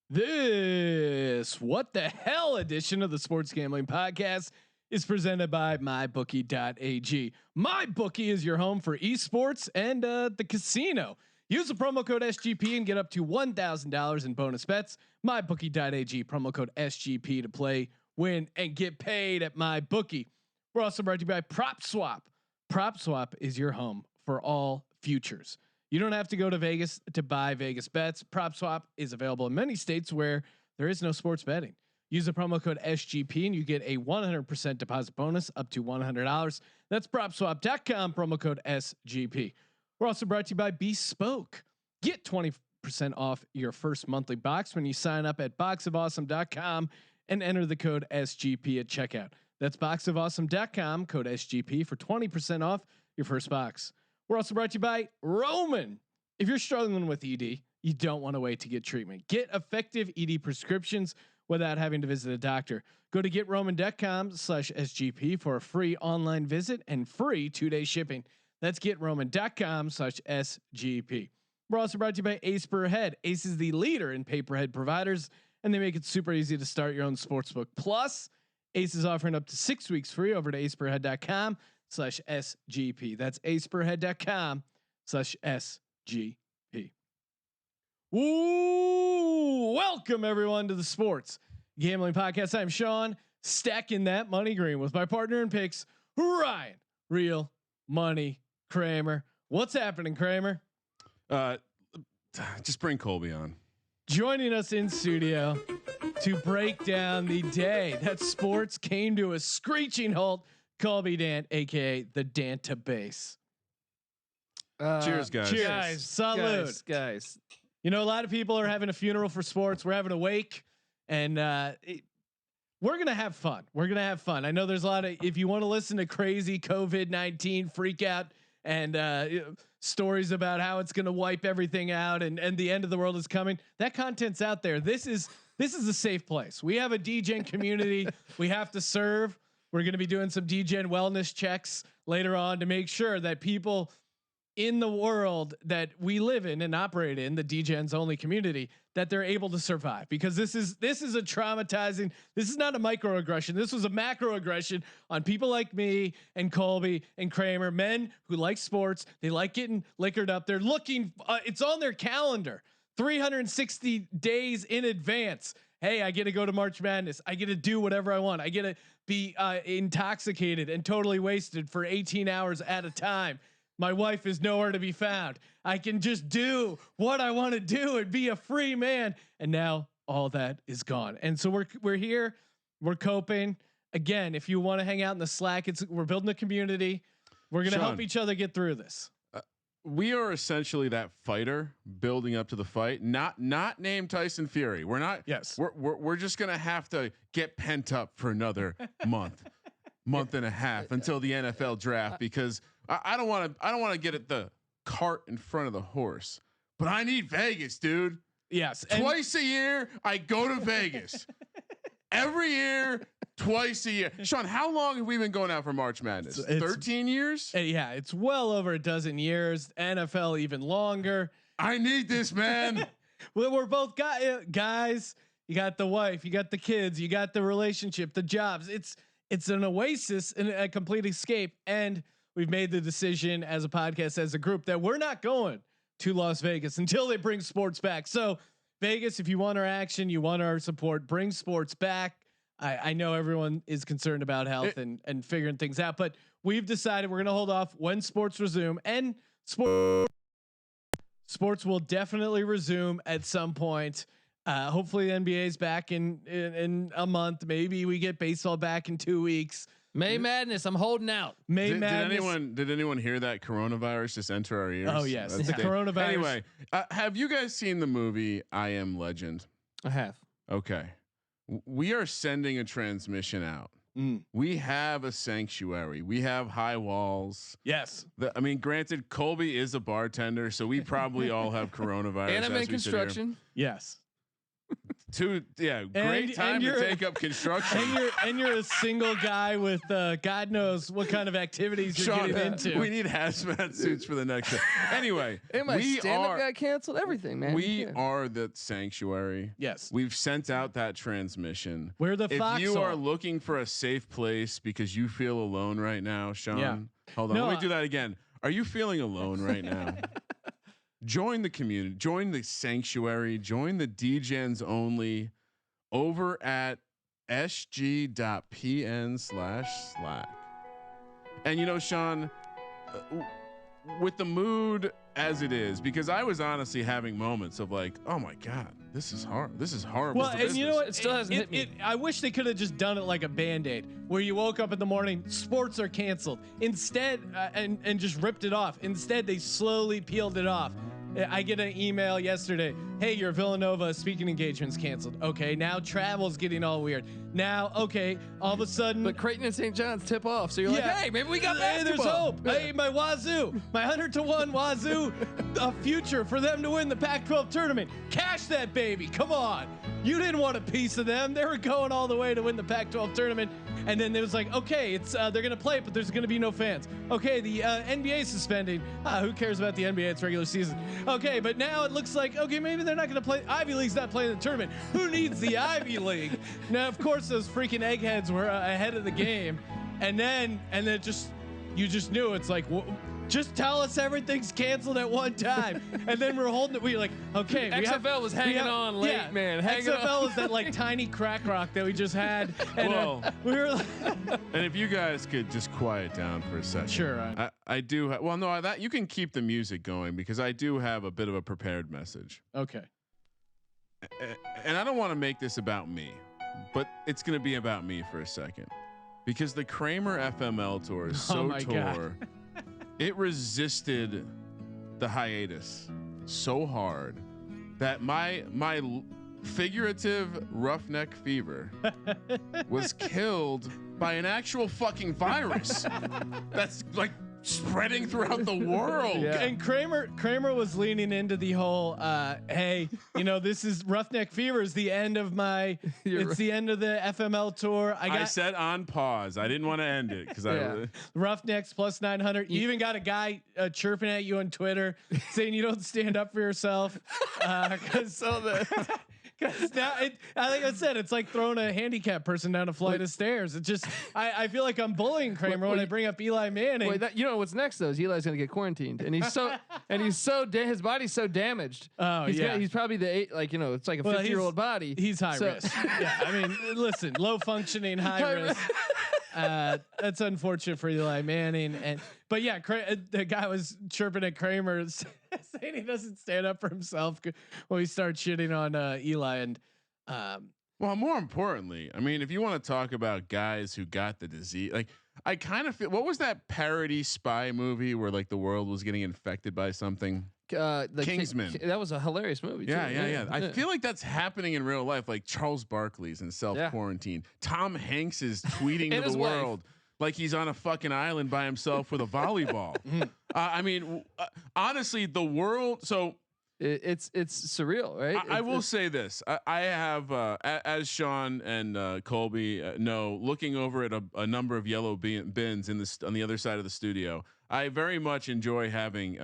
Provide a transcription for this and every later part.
This What the Hell edition of the Sports Gambling Podcast is presented by MyBookie.ag. MyBookie is your home for esports and the casino. Use the promo code SGP and get up to $1,000 in bonus bets. MyBookie.ag, promo code SGP to play, win, and get paid at MyBookie. We're also brought to you by PropSwap. PropSwap is your home for all futures. You don't have to go to Vegas to buy Vegas bets. PropSwap is available in many states where there is no sports betting. Use the promo code SGP and you get a 100% deposit bonus up to $100. That's PropSwap.com, promo code SGP. We're also brought to you by Bespoke. Get 20% off your first monthly box when you sign up at boxofawesome.com and enter the code SGP at checkout. That's boxofawesome.com, code SGP for 20% off your first box. We're also brought to you by Roman. If you're struggling with ED, you don't want to wait to get treatment. Get effective ED prescriptions without having to visit a doctor. Go to getroman.com/SGP for a free online visit and free 2-day shipping. That's getroman.com/SGP. We're also brought to you by Ace Per Head. Ace is the leader in pay-per-head providers, and they make it super easy to start your own sportsbook. Plus, Ace is offering up to 6 weeks free over to aceperhead.com/SGP. That's aceperhead.com/SGP. Woo! Welcome everyone to the Sports Gambling Podcast. I'm Sean, stacking that money green with my partner in picks, Ryan, Real Money Kramer. What's happening, Kramer? Just bring Colby on. Joining us in studio to break down the day that sports came to a screeching halt, Colby Dant, aka the Dantabase. Cheers, guys. Cheers, guys. Salute, guys. You know, a lot of people are having a funeral for sports. We're having a wake, and we're gonna have fun. We're gonna have fun. I know there's a lot of. If you want to listen to crazy COVID-19 freak out and stories about how it's gonna wipe everything out and the end of the world is coming, that content's out there. This is a safe place. We have a DGen community we have to serve. We're going to be doing some DGen wellness checks later on to make sure that people in the world that we live in and operate in, the DGen's only community, that they're able to survive, because this is a traumatizing, this is not a microaggression. This was a macroaggression on people like me and Colby and Kramer, men who like sports. They like getting liquored up. They're looking, it's on their calendar 360 days in advance. Hey, I get to go to March Madness. I get to do whatever I want. I get to be intoxicated and totally wasted for 18 hours at a time. My wife is nowhere to be found. I can just do what I want to do and be a free man. And now all that is gone. And so we're here. We're coping. Again, if you want to hang out in the Slack, we're building a community. We're gonna help each other get through this. We are essentially that fighter building up to the fight, not named Tyson Fury. We're not. Yes. We're just gonna have to get pent up for another month and a half until the NFL draft, because I don't want to get at the cart in front of the horse, but I need Vegas, dude. Yes. Twice a year I go to Vegas. Every year, twice a year. Sean, how long have we been going out for March Madness? 13 years? Yeah, it's well over a dozen years. NFL even longer. I need this, man. Well, we're both guys. You got the wife, you got the kids, you got the relationship, the jobs. It's an oasis and a complete escape. And we've made the decision as a podcast, as a group, that we're not going to Las Vegas until they bring sports back. So Vegas, if you want our action, you want our support, bring sports back. I know everyone is concerned about health and figuring things out, but we've decided we're going to hold off when sports resume, and sports will definitely resume at some point. Hopefully the NBA is back in a month. Maybe we get baseball back in 2 weeks. May Madness, I'm holding out. Madness. Did anyone hear that coronavirus just enter our ears? Oh yes, That's the coronavirus. Anyway, have you guys seen the movie I Am Legend? I have. Okay, we are sending a transmission out. We have a sanctuary. We have high walls. Yes. I mean, granted, Colby is a bartender, so we probably all have coronavirus. And I'm in construction. Yes. great time to take up construction. And you're a single guy with God knows what kind of activities you're Sean, getting into. We need hazmat suits for the next show. Anyway, and my stand-up got canceled. Everything, man. We are the sanctuary. Yes, we've sent out that transmission. We're the if foxhole. you are looking for a safe place because you feel alone right now, Sean, hold on. No, Let me do that again. Are you feeling alone right now? Join the community, join the sanctuary, join the DGens only over at sg.pn/Slack. And you know, Sean, with the mood as it is, because I was honestly having moments of like, oh my God, this is hard. This is horrible. Well, and you know what? It still hasn't hit me. I wish they could have just done it like a Band-Aid, where you woke up in the morning, sports are canceled. Instead, and just ripped it off. Instead, they slowly peeled it off. I get an email yesterday. Hey, your Villanova speaking engagement's canceled. Okay, now travel's getting all weird. Now, okay, all of a sudden. But Creighton and St. John's tip off, so you're like, hey, maybe we got basketball. There's hope. Hey, my Wazoo, my 100-1 Wazoo, a future for them to win the Pac-12 tournament. Cash that baby. Come on. You didn't want a piece of them. They were going all the way to win the Pac-12 tournament. And then it was like, okay, it's they're going to play it, but there's going to be no fans. Okay, the NBA suspending. Who cares about the NBA? It's regular season. Okay, but now it looks like, okay, maybe they're not going to play. Ivy League's not playing the tournament. Who needs the Ivy League? Now, of course, those freaking eggheads were ahead of the game. And then you just knew it's like, just tell us everything's canceled at one time, and then we're holding it. We're like, okay, XFL was hanging on late, man. XFL was that like tiny crack rock that we just had, and we were. Like and if you guys could just quiet down for a second, sure. I do. Well, no, that you can keep the music going because I do have a bit of a prepared message. Okay. And I don't want to make this about me, but it's going to be about me for a second because the Kramer FML tour is so God. It resisted the hiatus so hard that my figurative roughneck fever was killed by an actual fucking virus that's like spreading throughout the world. Yeah. And Kramer was leaning into the whole, hey, you know, this is Roughneck Fever is the end of my, the end of the FML tour. I said on pause. I didn't want to end it because Roughnecks plus 900. You even got a guy chirping at you on Twitter saying you don't stand up for yourself. Because now, like I said, it's like throwing a handicapped person down a flight of stairs. It just, I feel like I'm bullying Kramer when I bring up Eli Manning. You know what's next though? Is Eli's gonna get quarantined, and he's his body's so damaged. Oh, he's probably it's like a 50-year-old body. He's high risk. Yeah, I mean, listen, low functioning, high risk. That's unfortunate for Eli Manning, but yeah, the guy was chirping at Kramer saying he doesn't stand up for himself when he starts shitting on Eli. And well, more importantly, I mean, if you want to talk about guys who got the disease, like I kind of feel, what was that parody spy movie where like the world was getting infected by something? Kingsman. That was a hilarious movie. Yeah. I feel like that's happening in real life. Like Charles Barkley's in self quarantine. Tom Hanks is tweeting to the world like he's on a fucking island by himself with a volleyball. I mean, honestly, the world. So it's surreal, right? I will say this: I have, as Sean and Colby know, looking over at a number of yellow bins on the other side of the studio. I very much enjoy having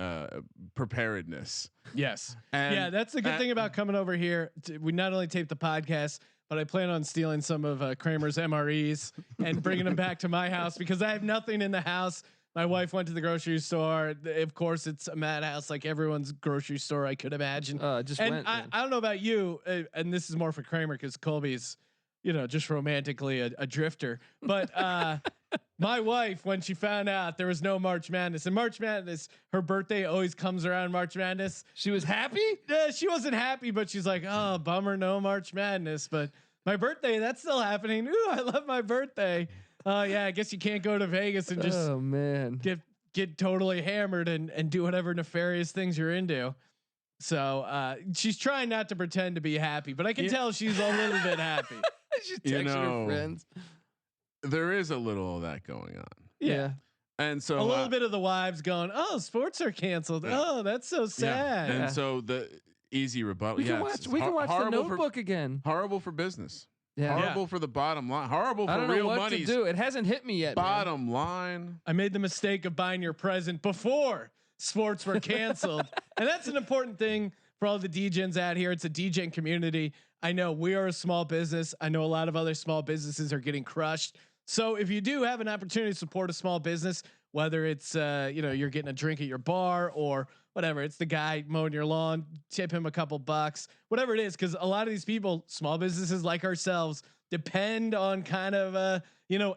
preparedness. Yes. And that's the good thing about coming over here. We not only tape the podcast, but I plan on stealing some of Kramer's MREs and bringing them back to my house because I have nothing in the house. My wife went to the grocery store. Of course, it's a madhouse like everyone's grocery store I could imagine. I don't know about you, and this is more for Kramer because Colby's, just romantically a drifter. But my wife, when she found out there was no March Madness, and March Madness, her birthday always comes around March Madness. She was happy? She wasn't happy, but she's like, oh, bummer, no March Madness. But my birthday, that's still happening. Ooh, I love my birthday. Yeah, I guess you can't go to Vegas and just get totally hammered and do whatever nefarious things you're into. So she's trying not to pretend to be happy, but I can tell she's a little bit happy. She's texting her friends. There is a little of that going on. Yeah. And so a little bit of the wives going, oh, sports are canceled. Oh, that's so sad. And so easy rebuttal. We can watch The Notebook again. Horrible for business. Yeah. Horrible for the bottom line. Horrible for I don't know real what money. to do. It hasn't hit me yet. Bottom line. I made the mistake of buying your present before sports were canceled, and that's an important thing for all the DJs out here. It's a DJ community. I know we are a small business. I know a lot of other small businesses are getting crushed. So if you do have an opportunity to support a small business, whether it's you're getting a drink at your bar or whatever, it's the guy mowing your lawn, tip him a couple bucks, whatever it is, because a lot of these people, small businesses like ourselves, depend on kind of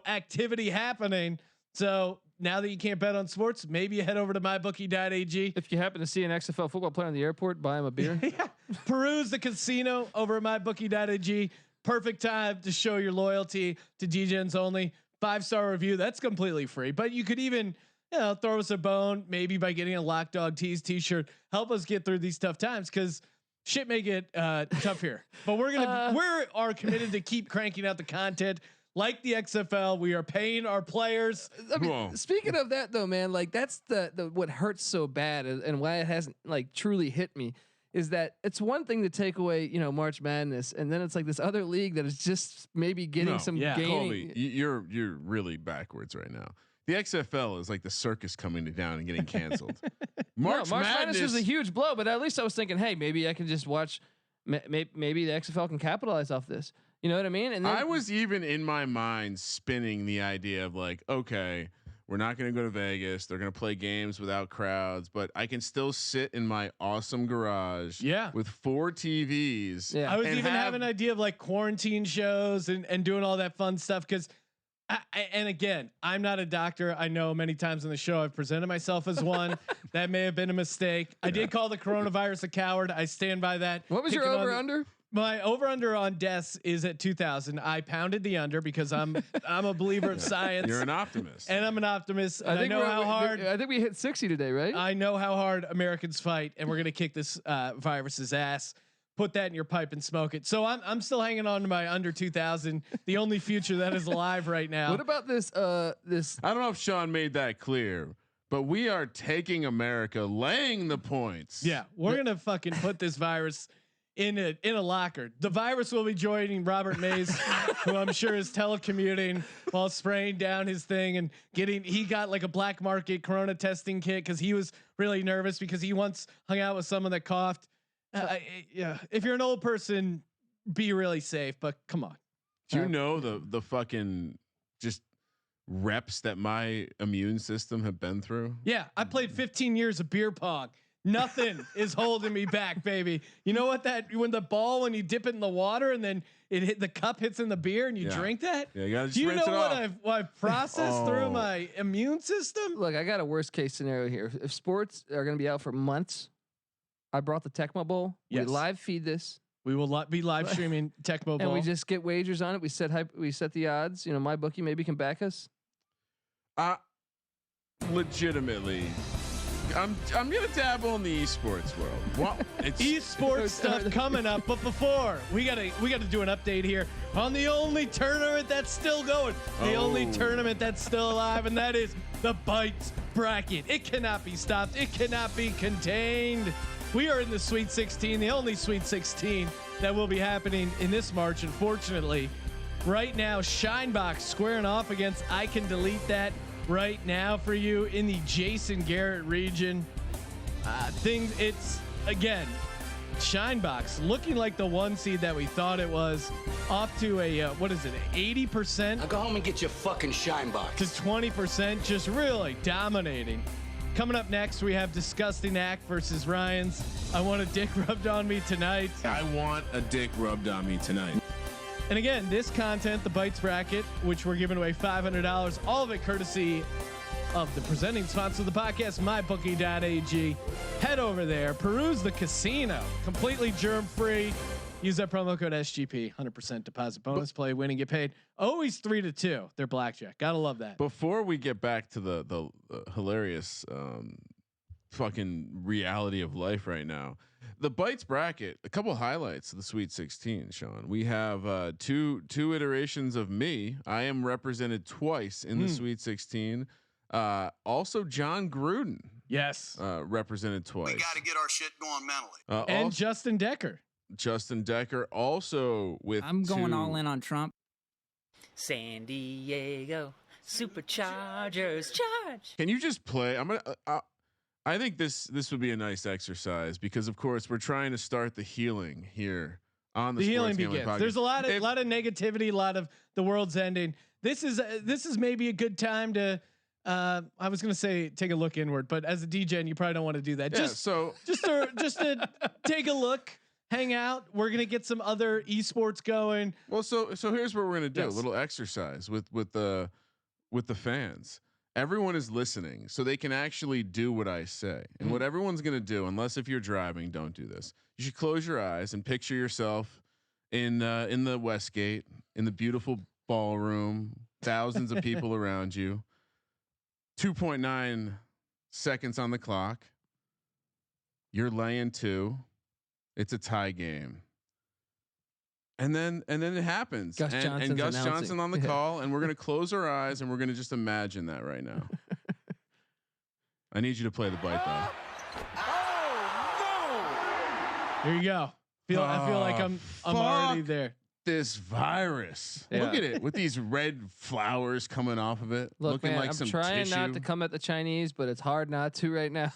activity happening. So now that you can't bet on sports, maybe you head over to mybookie.ag. If you happen to see an XFL football player in the airport, buy him a beer. Yeah. Peruse the casino over at mybookie.ag. Perfect time to show your loyalty to DJs only. 5-star review, that's completely free. But you could even throw us a bone, maybe by getting a Lock Dog Tees t-shirt. Help us get through these tough times, because shit may get tough here. But we are committed to keep cranking out the content. Like the XFL, we are paying our players. I mean, speaking of that though, man, like that's the what hurts so bad and why it hasn't like truly hit me is that it's one thing to take away, March Madness, and then it's like this other league that is just maybe getting some gaining. Colby, you're really backwards right now. The XFL is like the circus coming down and getting canceled. March Madness is a huge blow, but at least I was thinking, hey, maybe I can just watch. Maybe the XFL can capitalize off this. You know what I mean? And then, I was even in my mind spinning the idea of like, okay, we're not going to go to Vegas. They're going to play games without crowds, but I can still sit in my awesome garage with 4 TVs. Yeah. I was even having an idea of like quarantine shows and doing all that fun stuff. Cause and again, I'm not a doctor. I know many times in the show I've presented myself as one. That may have been a mistake. I did call the coronavirus a coward. I stand by that. What was your over under? My over under on deaths is at 2,000. I pounded the under because I'm a believer of science. You're an optimist, and I'm an optimist. And I know how hard. I think we hit 60 today, right? I know how hard Americans fight, and we're gonna kick this virus's ass. Put that in your pipe and smoke it. So I'm still hanging on to my under 2,000. The only future that is alive right now. What about this? I don't know if Sean made that clear, but we are taking America, laying the points. Yeah, we're gonna fucking put this virus in a locker. The virus will be joining Robert Mays, who I'm sure is telecommuting while spraying down his thing and he got like a black market corona testing kit because he was really nervous because he once hung out with someone that coughed. If you're an old person, be really safe, but come on. Do you know the fucking just reps that my immune system have been through? Yeah, I played 15 years of beer pong. Nothing is holding me back, baby. You know what? When you dip it in the water and then the cup hits in the beer and you drink that. Yeah, you gotta just do you rinse know it what off. I've processed through my immune system? Look, I got a worst case scenario here. If sports are going to be out for months, I brought the Tecmo Bowl. Yes. We live feed this. We will be live streaming Tecmo Bowl, and we just get wagers on it. We set the odds. My bookie maybe can back us. Legitimately. I'm gonna dabble in the esports world. Well, it's esports stuff coming up, but before we gotta do an update here on the only tournament that's still going, the only tournament that's still alive, and that is the Bites bracket. It cannot be stopped. It cannot be contained. We are in the Sweet 16, the only Sweet 16 that will be happening in this March. Unfortunately, right now, Shinebox squaring off against I Can Delete That. Right now for you in the Jason Garrett region. It's again, Shinebox looking like the 1 seed that we thought it was, off to a 80%? Now go home and get your fucking Shinebox. To 20%, just really dominating. Coming up next, we have Disgusting Act versus Ryan's I Want a Dick Rubbed on Me Tonight. I want a dick rubbed on me tonight. And again, this content, the Bites bracket, which we're giving away $500, all of it courtesy of the presenting sponsor of the podcast, mybookie.ag. Head over there, peruse the casino, completely germ-free. Use that promo code SGP, 100% deposit bonus, play, win, and get paid. Always 3-2. They're blackjack. Gotta love that. Before we get back to the hilarious fucking reality of life right now, the Bites bracket, a couple highlights of the Sweet 16, Sean. We have two iterations of me. I am represented twice in the Sweet 16. Also John Gruden Yes. represented twice. We got to get our shit going mentally. And Also, Justin Decker. Justin Decker also with. I'm going 2 all in on Trump. San Diego Superchargers charge. Can you just play? I'm gonna. I think this would be a nice exercise because, of course, we're trying to start the healing here on the healing Sports Gambling begins. Podcast. There's a lot of negativity, a lot of the world's ending. This is maybe a good time to. I was gonna say take a look inward, but as a DJ, you probably don't want to do that. Yeah, just to take a look, hang out. We're gonna get some other esports going. Well, so here's what we're gonna do: Yes. a little exercise with the fans. Everyone is listening, so they can actually do what I say. And what everyone's gonna do, unless if you're driving, don't do this. You should close your eyes and picture yourself in the Westgate, in the beautiful ballroom, thousands of people around you. 2.9 seconds on the clock. You're laying 2. It's a tie game. And then it happens. Gus and Johnson's Gus announcing. Johnson on the call, and we're gonna close our eyes and we're gonna just imagine that right now. I need you to play the bite though. Here you go. I feel like I'm already fuck there. This virus. Yeah. Look at it with these red flowers coming off of it, Look, looking man, like I'm some trying tissue. not to come at the Chinese, but it's hard not to right now.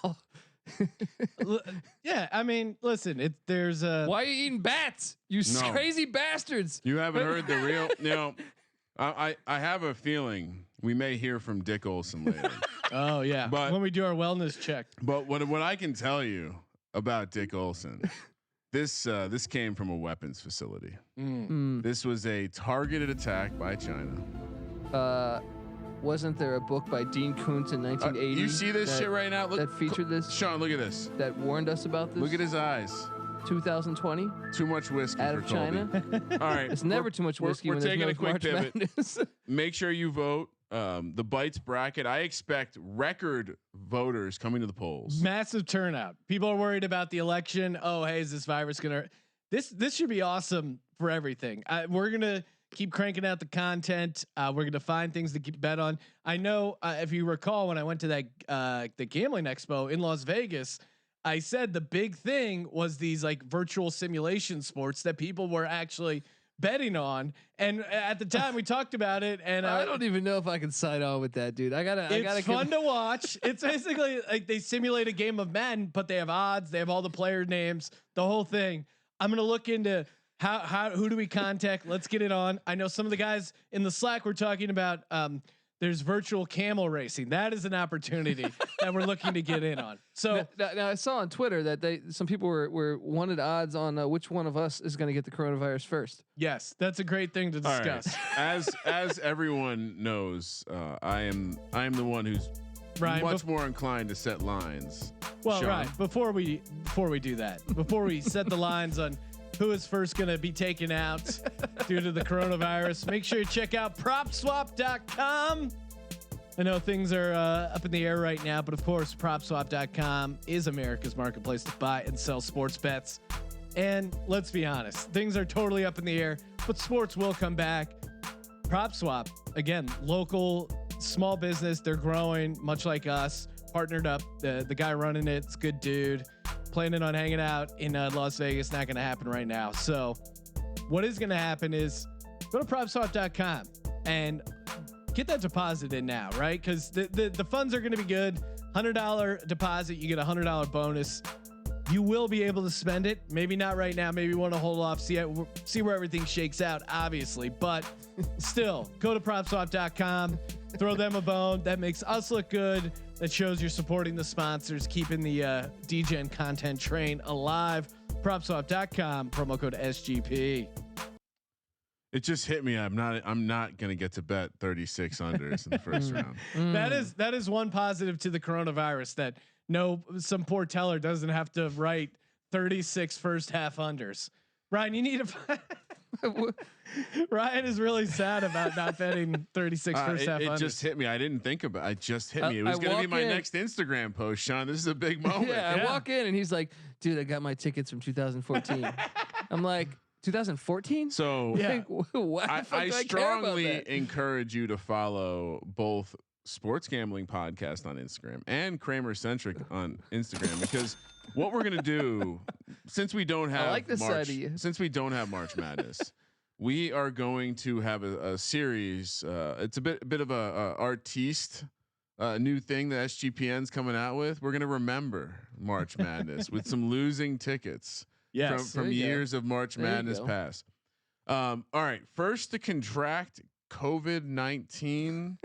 Yeah, I mean, listen, there's a. Why are you eating bats? You No. crazy bastards! You haven't heard the real. I have a feeling we may hear from Dick Olson later. Oh yeah, But- when we do our wellness check. But what I can tell you about Dick Olson, this came from a weapons facility. This was a targeted attack by China. Wasn't there a book by Dean Koontz in 1980? You see this shit right now? Look, that featured this. Sean, look at this. That warned us about this. Look at his eyes. 2020 Too much whiskey out for of Colby. China. All right, It's never too much whiskey. We're when there's taking no a quick March pivot. Madness. Make sure you vote. The Bites bracket. I expect record voters coming to the polls. Massive turnout. People are worried about the election. Oh, hey, is this virus gonna? This should be awesome for everything. We're gonna keep cranking out the content. We're gonna find things to keep bet on. I know if you recall when I went to that the gambling expo in Las Vegas, I said the big thing was these like virtual simulation sports that people were actually betting on. And at the time we talked about it, and I don't even know if I can sign on with that, dude. I gotta. fun to watch. It's basically like they simulate a game of Madden, but they have odds. They have all the player names, the whole thing. I'm gonna look into who do we contact? Let's get it on. I know some of the guys in the Slack were talking about. There's virtual camel racing. That is an opportunity that we're looking to get in on. So now I saw on Twitter that some people were wanted odds on which one of us is going to get the coronavirus first. yes, that's a great thing to All right. discuss. As everyone knows, I am the one who's Ryan, much more inclined to set lines. Well, Sean. right. Before we do that, before we set the lines on who is first going to be taken out due to the coronavirus, make sure you check out PropSwap.com. I know things are up in the air right now, but of course, PropSwap.com is America's marketplace to buy and sell sports bets. And let's be honest, things are totally up in the air, but sports will come back. PropSwap, again, local small business. They're growing much like us. Partnered up. The guy running it's a good dude. Planning on hanging out in Las Vegas. Not going to happen right now. So what is going to happen is go to PropSwap.com and get that deposit in now, right? Because the funds are going to be good. $100 deposit, you get a $100 bonus. You will be able to spend it. Maybe not right now. Maybe you want to hold off, see where everything shakes out, obviously. But still, go to PropSwap.com, throw them a bone. That makes us look good. That shows you're supporting the sponsors, keeping the DGen content train alive. PropSwap.com, promo code SGP. It just hit me. I'm not gonna get to bet 36 unders in the first round. That is one positive to the coronavirus, that some poor teller doesn't have to write 36 first half unders. Ryan, you need to. Ryan is really sad about not betting 36 first half unders. It just hit me. I didn't think about it. It just hit me. It was going to be my next Instagram post, Sean. This is a big moment. Yeah, I walk in and he's like, dude, I got my tickets from 2014. I'm like, 2014? So Yeah. Why the fuck I do I care about strongly that? encourage you to follow both Sports Gambling Podcast on Instagram and Kramer Centric on Instagram, because what we're gonna do, since we don't have since we don't have March Madness, we are going to have a series. It's a bit of a artiste new thing that SGPN's coming out with. We're gonna remember March Madness with some losing tickets from years of March Madness past. All right, first to contract COVID-19.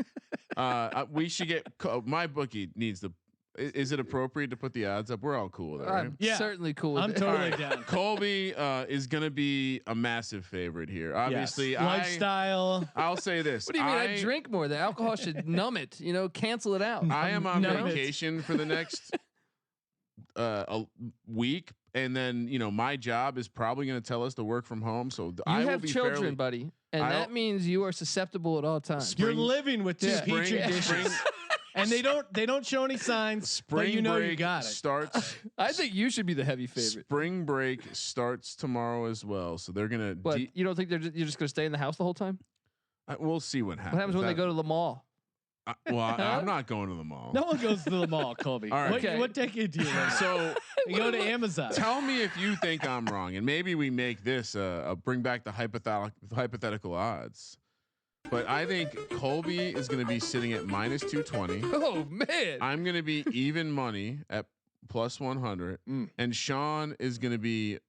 We should get my bookie needs to. Is it appropriate to put the odds up? We're all cool with that, right? I'm certainly cool with I'm it. totally down. Colby is going to be a massive favorite here. Obviously, lifestyle. I'll say this. What do you mean? I drink more. The alcohol should numb it. Cancel it out. I am on vacation for the next a week, and then my job is probably going to tell us to work from home. So I have children, buddy, and that means you are susceptible at all times. You're living with two petri dishes. And they don't show any signs. Spring but break you got it. starts. I think you should be the heavy favorite. Spring break starts tomorrow as well, so they're gonna. But you don't think you're just gonna stay in the house the whole time? We'll see what happens. What happens when they go to the mall? I'm not going to the mall. No one goes to the mall, Colby. All right. What decade do you live? So you go to Amazon. Tell me if you think I'm wrong, and maybe we make this bring back the hypothetical odds. But I think Colby is going to be sitting at -220. Oh man! I'm going to be even money at +100, and Sean is going to be.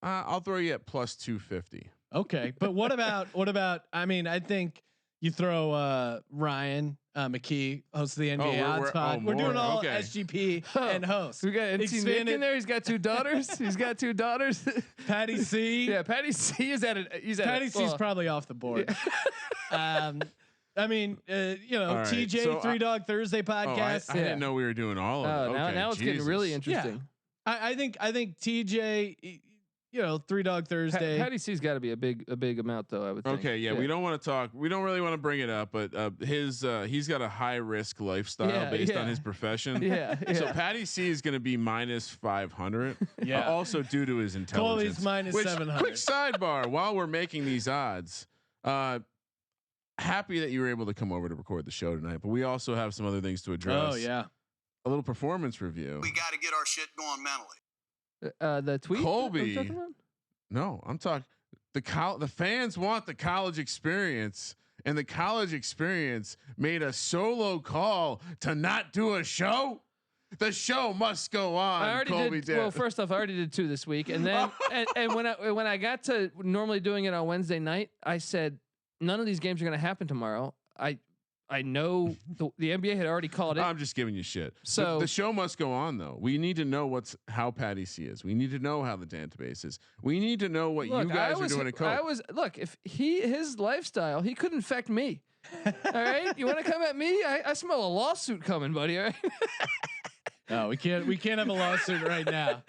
I'll throw you at +250. Okay, but what about? I mean, I think you throw Ryan McKee, host of the NBA Odds Pod. We're doing all SGP and host. We got NC Nick in there. He's got 2 daughters. Patty C. Yeah, Patty C is at it. Patty C's probably off the board. Yeah. I mean, TJ so Three Dog Thursday podcast. I didn't know we were doing all of it. Okay, now it's getting really interesting. Yeah. I think TJ. Three Dog Thursday. Patty C's got to be a big amount though. I would think. Okay, yeah, we don't want to talk. We don't really want to bring it up, but he's got a high risk lifestyle based on his profession. Yeah. So Patty C is going to be -500. Yeah. Also due to his intelligence. Colby's -700. Quick sidebar: while we're making these odds, happy that you were able to come over to record the show tonight, but we also have some other things to address. Oh yeah. A little performance review. We got to get our shit going mentally. The tweet. Colby. No, I'm talking the fans want the college experience, and the college experience made a solo call to not do a show. The show must go on. I already did. Well, first off, I already did 2 this week, and then and when I got to normally doing it on Wednesday night, I said none of these games are going to happen tomorrow. I know the NBA had already called it. I'm just giving you shit. So the show must go on, though. We need to know how Patty C is. We need to know how the database is. We need to know what you guys are doing at Coke. If his lifestyle, he could infect me. All right, you want to come at me? I smell a lawsuit coming, buddy. All right. No, we can't have a lawsuit right now.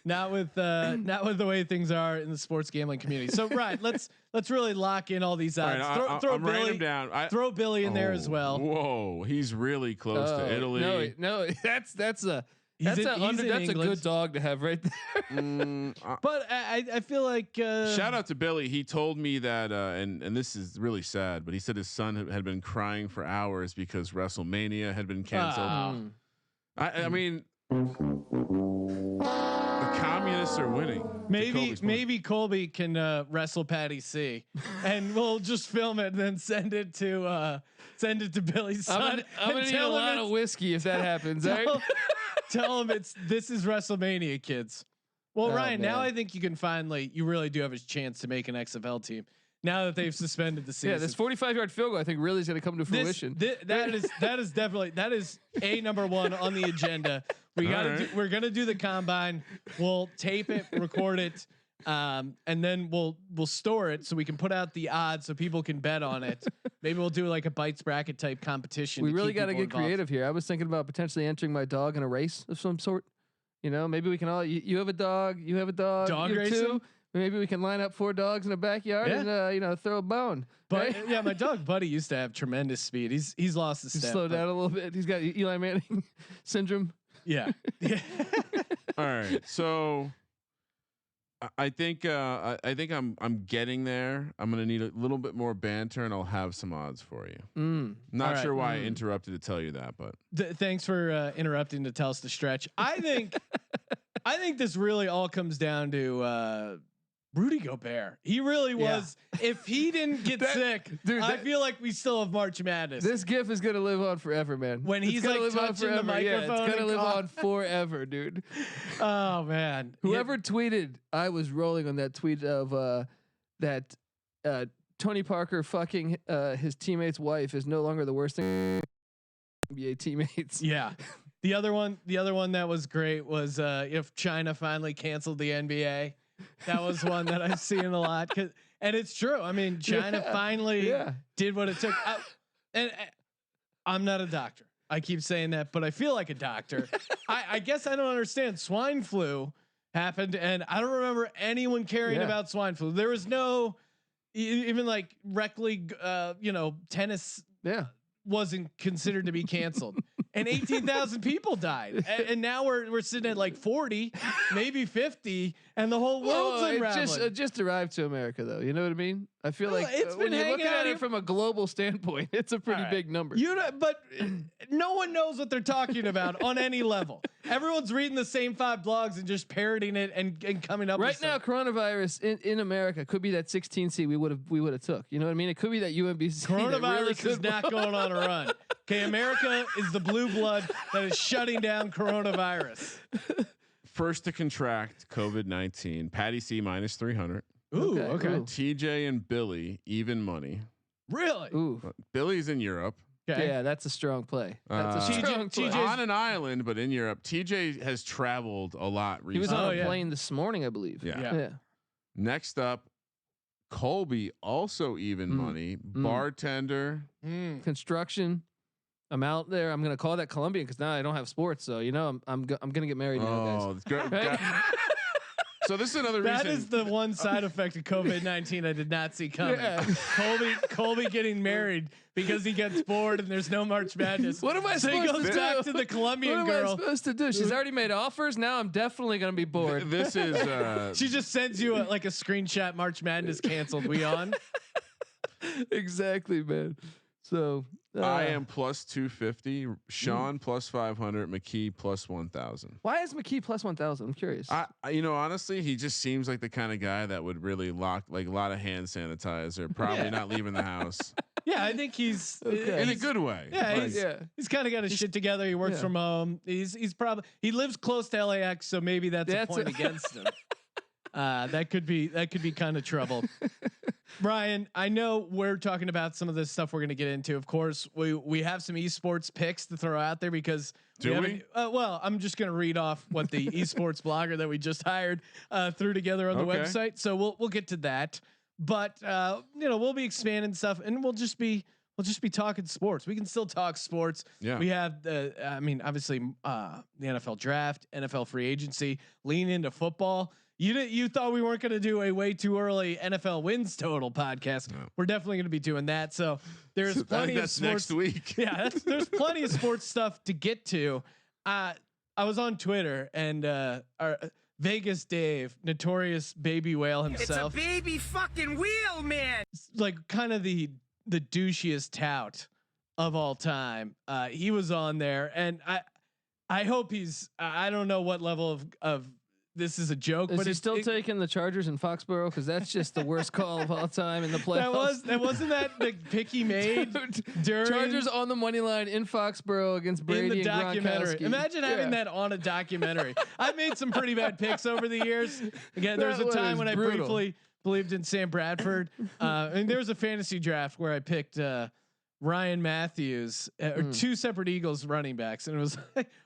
Not with the way things are in the sports gambling community. So right, let's really lock in all these odds. Right, throw I'm Billy down. Throw Billy in there as well. Whoa, he's really close to Italy. No, that's a good dog to have right there. But I feel like shout out to Billy. He told me that, and this is really sad, but he said his son had been crying for hours because WrestleMania had been canceled. I mean, the communists are winning. Maybe Colby can wrestle Patty C, and we'll just film it and then send it to Billy's son. I'm gonna need a lot of whiskey if that happens. Tell him this is WrestleMania, kids. Well, Ryan, now I think you really do have a chance to make an XFL team. Now that they've suspended the season. Yeah, this 45-yard field goal I think really is going to come to fruition. That is definitely number 1 on the agenda. We're gonna do the combine. We'll tape it, record it, and then we'll store it so we can put out the odds so people can bet on it. Maybe we'll do like a bites bracket type competition. We really got to get creative here. I was thinking about potentially entering my dog in a race of some sort. Maybe we can all. You have a dog. You have a dog. Dog racing. 2. Maybe we can line up 4 dogs in a backyard and throw a bone. But yeah, my dog Buddy used to have tremendous speed. He's lost the step. He's slowed down a little bit. He's got Eli Manning syndrome. Yeah. All right. So I think I'm getting there. I'm gonna need a little bit more banter, and I'll have some odds for you. Not sure why I interrupted to tell you that, but Thanks for interrupting to tell us the stretch. I think this really all comes down to Rudy Gobert. He really was. If he didn't get sick, dude, I feel like we still have March Madness. This GIF is gonna live on forever, man. When he's like touching the microphone, it's gonna live on forever, dude. Oh man! Whoever tweeted, I was rolling on that tweet of that Tony Parker fucking his teammate's wife is no longer the worst thing. NBA teammates. Yeah. The other one that was great was if China finally canceled the NBA. That was one that I've seen a lot, and it's true. I mean, China finally did what it took. And I'm not a doctor. I keep saying that, but I feel like a doctor. I guess I don't understand. Swine flu happened, and I don't remember anyone caring about swine flu. There was no even like rec league, tennis. Wasn't considered to be canceled, and 18,000 people died, and now we're sitting at like 40, maybe 50, and the whole world's unraveling. It just arrived to America, though. You know what I mean? I feel like it's when been you're looking at hanging it from a global standpoint, it's a pretty big number. But no one knows what they're talking about on any level. Everyone's reading the same 5 blogs and just parroting it and coming up. Right now, coronavirus in America could be that 16 seed we would have took. You know what I mean? It could be that UMBC. Coronavirus is not going on a run. Okay, America is the blue blood that is shutting down coronavirus. First to contract COVID-19, Patty C minus 300. Ooh, okay. TJ and Billy even money. Really? Ooh. Billy's in Europe. Okay. Yeah, that's a strong play. That's a strong play. On an island, but in Europe. TJ has traveled a lot recently. He was on a plane this morning, I believe. Yeah. Next up, Colby also even money. Bartender. Construction. I'm out there. I'm gonna call that Colombian because now I don't have sports. So I'm gonna get married now, guys. Right? So this is another reason. That is the one side effect of COVID-19 I did not see coming. Colby getting married because he gets bored and there's no March Madness. What am I supposed to do? He goes back to the Colombian girl. What am I supposed to do? She's already made offers. Now I'm definitely gonna be bored. This is. She just sends you a screenshot. March Madness canceled. We on? Exactly, man. So I am plus 250. Sean plus 500. McKee plus 1,000. Why is McKee plus 1,000? I'm curious. Honestly, he just seems like the kind of guy that would really lock like a lot of hand sanitizer. Probably not leaving the house. Yeah, I think he's in a good way. Yeah, he's kind of got his shit together. He works from home. He's probably lives close to LAX, so maybe that's a point against him. That could be kind of trouble. Brian, I know we're talking about some of this stuff we're going to get into. Of course, we have some esports picks to throw out there because well, I'm just going to read off what the esports blogger that we just hired threw together on the website. So we'll get to that. But we'll be expanding stuff, and we'll just be talking sports. We can still talk sports. Yeah. We have obviously the NFL draft, NFL free agency, lean into football. You thought we weren't going to do a way too early NFL wins total podcast. No. We're definitely going to be doing that. So there's plenty of sports next week. Yeah, there's plenty of sports stuff to get to. I was on Twitter and our Vegas Dave, notorious baby whale himself. It's a baby fucking wheel, man. Like kind of the douchiest tout of all time. He was on there, and I hope he's. I don't know what level of this is a joke, but he's still taking the Chargers in Foxborough because that's just the worst call of all time in the playoffs. That wasn't the pick he made during Chargers on the money line in Foxborough against Brady in the and documentary. Gronkowski. Imagine having that on a documentary. I've made some pretty bad picks over the years. Again, there was a time when I briefly believed in Sam Bradford, and there was a fantasy draft where I picked Ryan Matthews or two separate Eagles running backs, and it was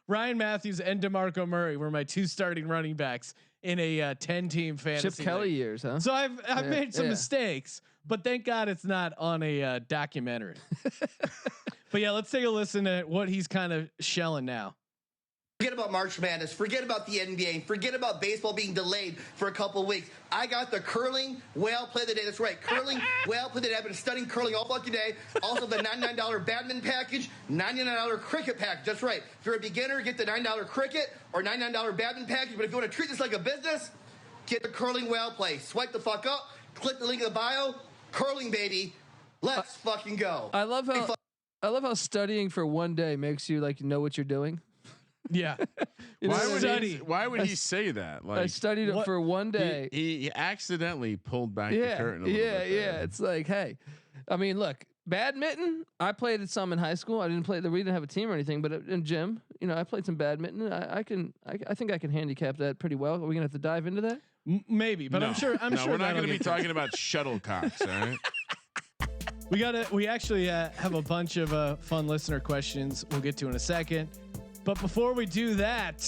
Ryan Matthews and DeMarco Murray were my two starting running backs in a 10-team fantasy. Chip Kelly years, huh? So I've made some mistakes, but thank God it's not on a documentary. But yeah, let's take a listen to what he's kind of shelling now. Forget about March Madness. Forget about the NBA. Forget about baseball being delayed for a couple of weeks. I got the curling whale play of the day. That's right. Curling whale play of the day. I've been studying curling all fucking day. Also, the $99 badminton package, $99 cricket package. That's right. If you're a beginner, get the $9 cricket or $99 badminton package. But if you want to treat this like a business, Get the curling whale play. Swipe the fuck up. Click the link in the bio. Curling, baby. Let's fucking go. I love how studying for one day makes you like know what you're doing. Yeah. Why would he say that? Like I studied it for one day. He accidentally pulled back the curtain. A little bit there. It's like, hey, I mean, look, badminton. I played it some in high school. I didn't play. We didn't have a team or anything, but in gym, I played some badminton. I think I can handicap that pretty well. Are we gonna have to dive into that? Maybe, but no. I'm sure. We're not going to be talking about shuttlecocks. All right. We actually have a bunch of fun listener questions we'll get to in a second. But before we do that,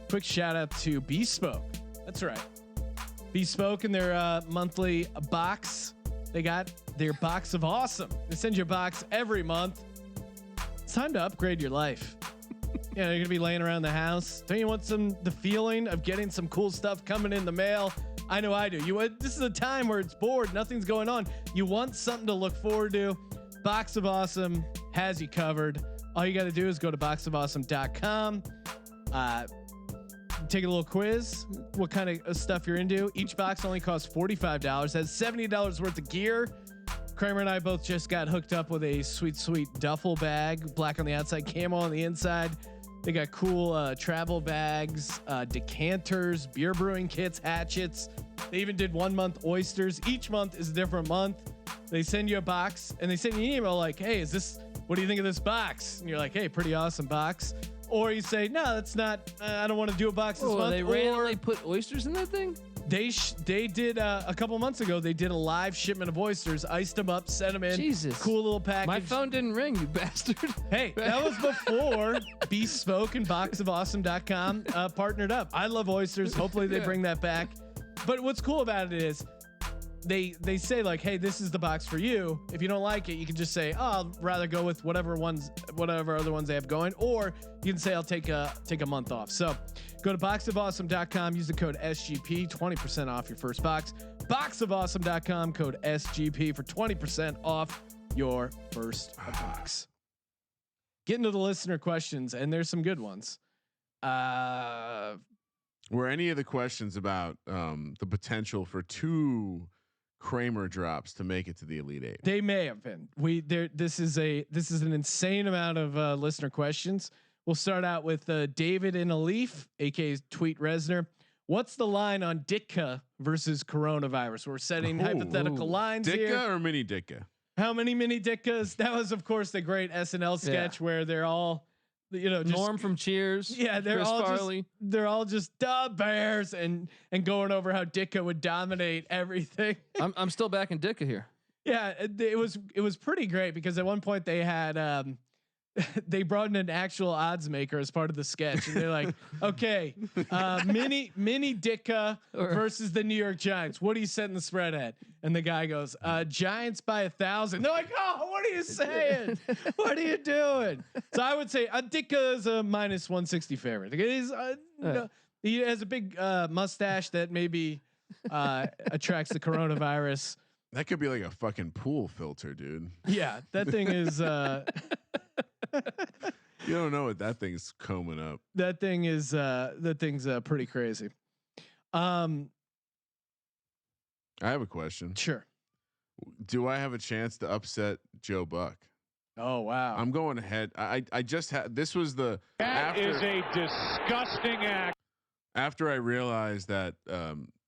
quick shout out to Bespoke. That's right. Bespoke and their monthly box. They got their box of awesome. They send you a box every month. It's time to upgrade your life. You're gonna be laying around the house. Don't you want the feeling of getting some cool stuff coming in the mail? I know I do. This is a time where it's bored, nothing's going on. You want something to look forward to. Box of Awesome has you covered. All you got to do is go to boxofawesome.com. Take a little quiz. What kind of stuff you're into? Each box only costs $45. Has $70 worth of gear. Kramer and I both just got hooked up with a sweet duffel bag, black on the outside, camo on the inside. They got cool travel bags, decanters, beer brewing kits, hatchets. They even did 1 month oysters. Each month is a different month. They send you a box and they send you an email like, hey, what do you think of this box? And you're like, hey, pretty awesome box. Or you say, no, that's not, I don't want to do a box this month. They randomly put oysters in that thing? They did a couple months ago. They did a live shipment of oysters, iced them up, sent them in. Jesus, cool little package. My phone didn't ring, you bastard. Hey, that was before Bespoke and boxofawesome.com partnered up. I love oysters. Hopefully they bring that back. But what's cool about it is they say like, hey, this is the box for you. If you don't like it, you can just say, oh, I'd rather go with whatever other ones they have going, or you can say I'll take a month off. So go to boxofawesome.com, use the code SGP, 20% off your first box. Boxofawesome.com, code SGP for 20% off your first box. Getting to the listener questions, and there's some good ones. Were any of the questions about the potential for 2 Kramer drops to make it to the Elite Eight? They may have been. This is an insane amount of listener questions. We'll start out with David in a Leaf, aka Tweet Resner. What's the line on Ditka versus coronavirus? We're setting hypothetical lines Ditka here. or mini Ditka? How many mini Ditkas? That was, of course, the great SNL sketch where they're all, just, Norm from Cheers. Yeah, Chris Farley. They're all just bears and going over how Ditka would dominate everything. I'm still back in Ditka here. Yeah, it was pretty great because at one point they had they brought in an actual odds maker as part of the sketch, and they're like, okay, mini Ditka versus the New York Giants. What are you setting the spread at? And the guy goes, Giants by 1,000. They're like, oh, what are you saying? What are you doing? So I would say Ditka is a minus 160 favorite. He has a big mustache that maybe attracts the coronavirus. That could be like a fucking pool filter, dude. Yeah, that thing is. You don't know what that thing's combing up. That thing's pretty crazy. I have a question. Sure. Do I have a chance to upset Joe Buck? Oh wow. I'm going ahead. I just had this was the that is a disgusting act. After I realized that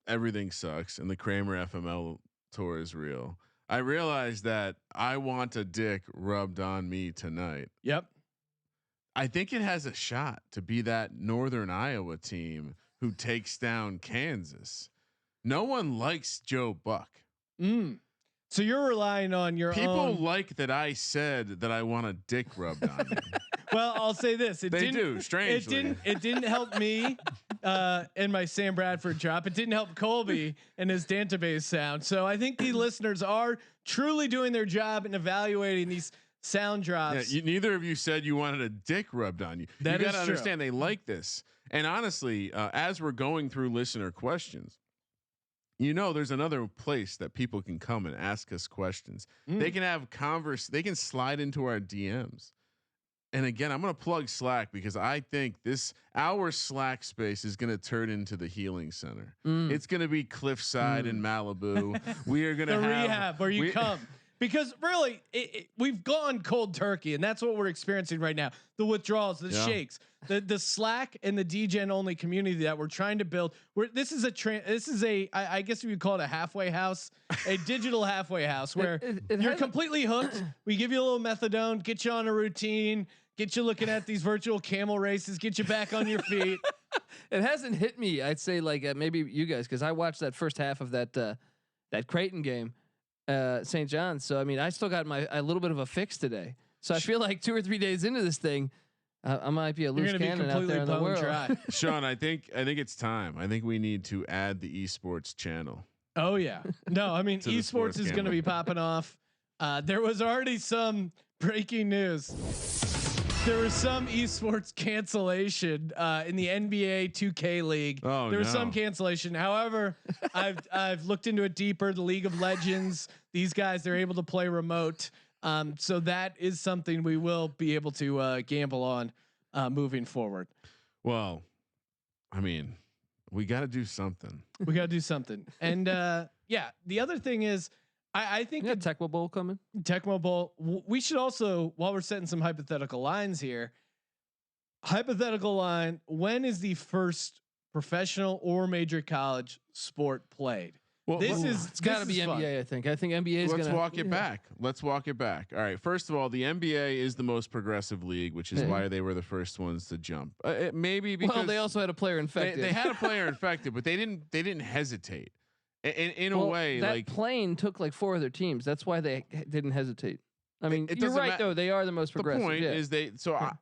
everything sucks and the Kramer FML tour is real, I realized that I want a dick rubbed on me tonight. Yep. I think it has a shot to be that Northern Iowa team who takes down Kansas. No one likes Joe Buck. So you're relying on your people own. like that I said that I want a dick rubbed on me. Well, I'll say this. They do, strangely. It didn't help me in my Sam Bradford drop. It didn't help Colby and his database sound. So I think the listeners are truly doing their job in evaluating these sound drops. Yeah, neither of you said you wanted a dick rubbed on you. That you got to is true. understand they like this. And honestly, as we're going through listener questions, there's another place that people can come and ask us questions. They can have they can slide into our DMs And again, I'm going to plug Slack because I think our Slack space is going to turn into the healing center. It's going to be Cliffside in Malibu. We are going to the have rehab where you come. Because really, we've gone cold turkey, and that's what we're experiencing right now. The withdrawals, the shakes, the Slack and the DGen only community that we're trying to build. This is I guess we would call it a halfway house, a digital halfway house where you're completely hooked. We give you a little methadone, get you on a routine, get you looking at these virtual camel races, get you back on your feet. It hasn't hit me. I'd say like maybe you guys, because I watched that first half of that Creighton game. St. John's. So I mean, I still got a little bit of a fix today. So I feel like 2 or 3 days into this thing, I might be a loose cannon out there in the world. Sean, I think it's time. I think we need to add the esports channel. Oh yeah, no, I mean esports is going to be popping off. There was already some breaking news. There was some esports cancellation in the NBA 2K League. Oh, there was some cancellation. However, I've looked into it deeper. The League of Legends, these guys, they're able to play remote. So that is something we will be able to gamble on moving forward. Well, I mean, we got to do something. We got to do something. And yeah, the other thing is, I think Tecmo Bowl coming. Tecmo Bowl. We should also, while we're setting some hypothetical lines here, hypothetical line: when is the first professional or major college sport played? Well, it's got to be NBA. Fun. I think NBA is going to. Let's walk it back. Let's walk it back. All right. First of all, the NBA is the most progressive league, which is why they were the first ones to jump. Maybe because they also had a player infected. They had a player infected, but they didn't hesitate. In a way, that like plane took like 4 other teams. That's why they didn't hesitate. I mean, you're right though. They are the most progressive. The point is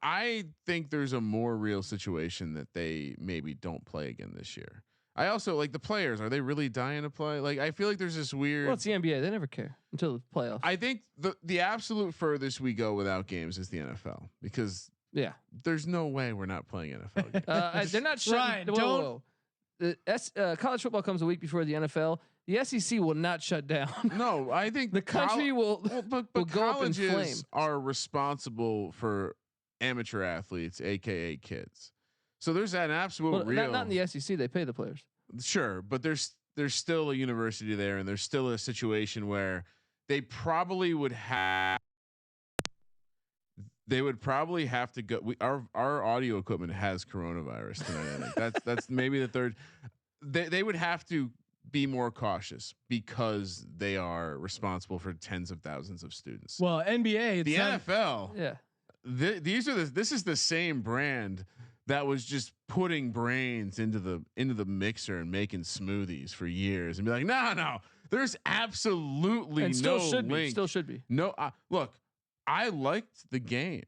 I think there's a more real situation that they maybe don't play again this year. I also like the players. Are they really dying to play? Like, I feel like there's this weird. Well, it's the NBA. They never care until the playoffs. I think the absolute furthest we go without games is the NFL because there's no way we're not playing NFL games. They're not shutting. Whoa. College football comes a week before the NFL. The SEC will not shut down. No, I think the country will go up in flames. Are responsible for amateur athletes, aka kids. So there's an absolute real. Not in the SEC. They pay the players. Sure, but there's still a university there, and there's still a situation where they probably would have. They would probably have to go. Our audio equipment has coronavirus tonight. I think that's maybe the third. They would have to be more cautious because they are responsible for tens of thousands of students. Well, NBA, the NFL, yeah. This is the same brand that was just putting brains into the mixer and making smoothies for years and be like, no, there's absolutely and no link. Still should be. No, look. I liked the game,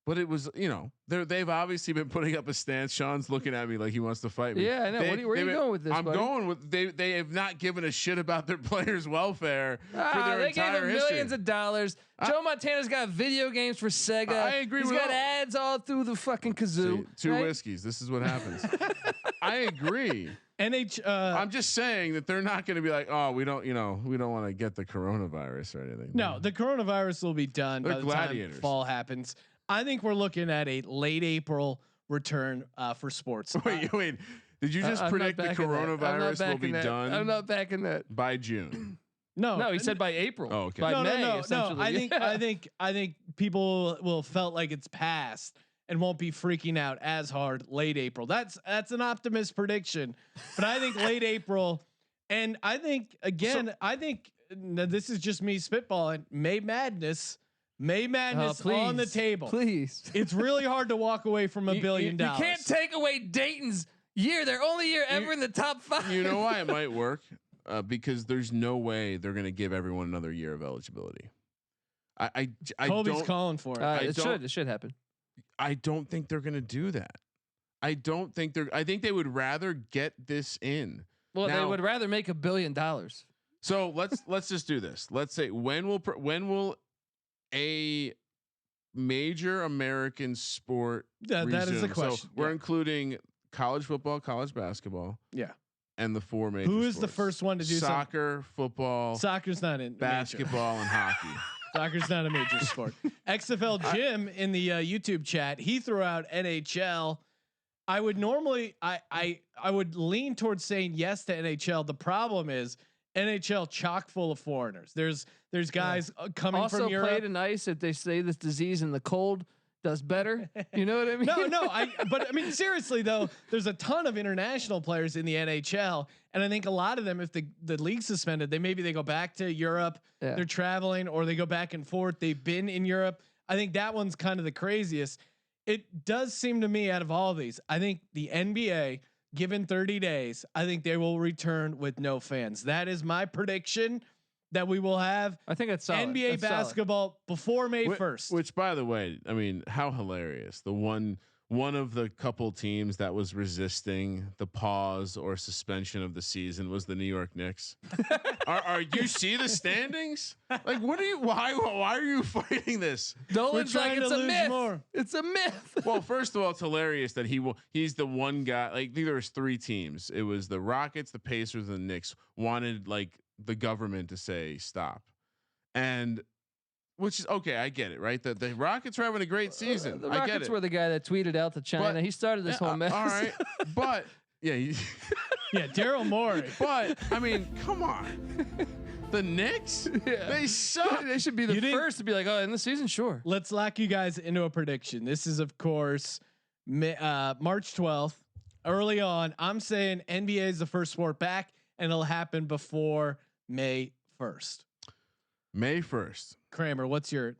but it was, they've obviously been putting up a stance. Sean's looking at me like he wants to fight me. Yeah, I know. Where are you going with this? I'm going with they have not given a shit about their players' welfare for their they entire gave them millions of dollars. Joe Montana's got video games for Sega. I agree. He's got ads all through the fucking kazoo. See, two whiskeys. This is what happens. I agree. I'm just saying that they're not going to be like, oh, we don't want to get the coronavirus or anything. No, the coronavirus will be done by the gladiators. time fall happens. I think we're looking at a late April return for sports. Wait. Did you just predict the coronavirus will be done? I'm not backing that by June. No, he said by April. Oh, okay. By May, No. I think people will felt like it's past and won't be freaking out as hard late April. That's an optimist prediction, but I think late April, and I think this is just me spitballing. May Madness on the table. Please, it's really hard to walk away from $1 billion. You can't take away Dayton's year. Their only year ever in the top 5. You know why it might work? Because there's no way they're going to give everyone another year of eligibility. Kobe's calling for it. It should happen. I don't think they're going to do that. I think they would rather get this in. Well, they would rather make $1 billion. So let's just do this. Let's say when will a major American sport resume? That is the question. So we're including college football, college basketball. Yeah. And the 4 major Who is sports. the first one to do soccer, football? Soccer's not in basketball and hockey. Soccer's not a major sport. XFL Jim in the YouTube chat, he threw out NHL. I would normally, I would lean towards saying yes to NHL. The problem is NHL chock full of foreigners. There's guys coming also from Europe. play it nice if they say this disease in the cold does better. You know what I mean? No. But I mean, seriously though, there's a ton of international players in the NHL, and I think a lot of them, if the league suspended, maybe they go back to Europe. Yeah. They're traveling, or they go back and forth. They've been in Europe. I think that one's kind of the craziest. It does seem to me, out of all these, I think the NBA, given 30 days, I think they will return with no fans. That is my prediction. That we will have, I think that's solid. NBA basketball before May 1st. Which, by the way, I mean, how hilarious! The one of the couple teams that was resisting the pause or suspension of the season was the New York Knicks. Are you see the standings? Like, what are you? Why are you fighting this? Dolan's like, it's a myth. More. It's a myth. Well, first of all, it's hilarious that he's the one guy. Like, there was 3 teams. It was the Rockets, the Pacers, and the Knicks wanted like the government to say stop, and which is okay. I get it, right? The Rockets are having a great season. The I get Rockets it. were the guy that tweeted out to China. But- He started this whole mess. All right, but yeah, Yeah, Daryl Morey. but I mean, come on, the Knicks, they suck. They should be the first to be like, oh, in the season, sure. Let's lock you guys into a prediction. This is, of course, March 12th. Early on, I'm saying NBA is the first sport back, and it'll happen before May 1st. May 1st. Kramer, what's your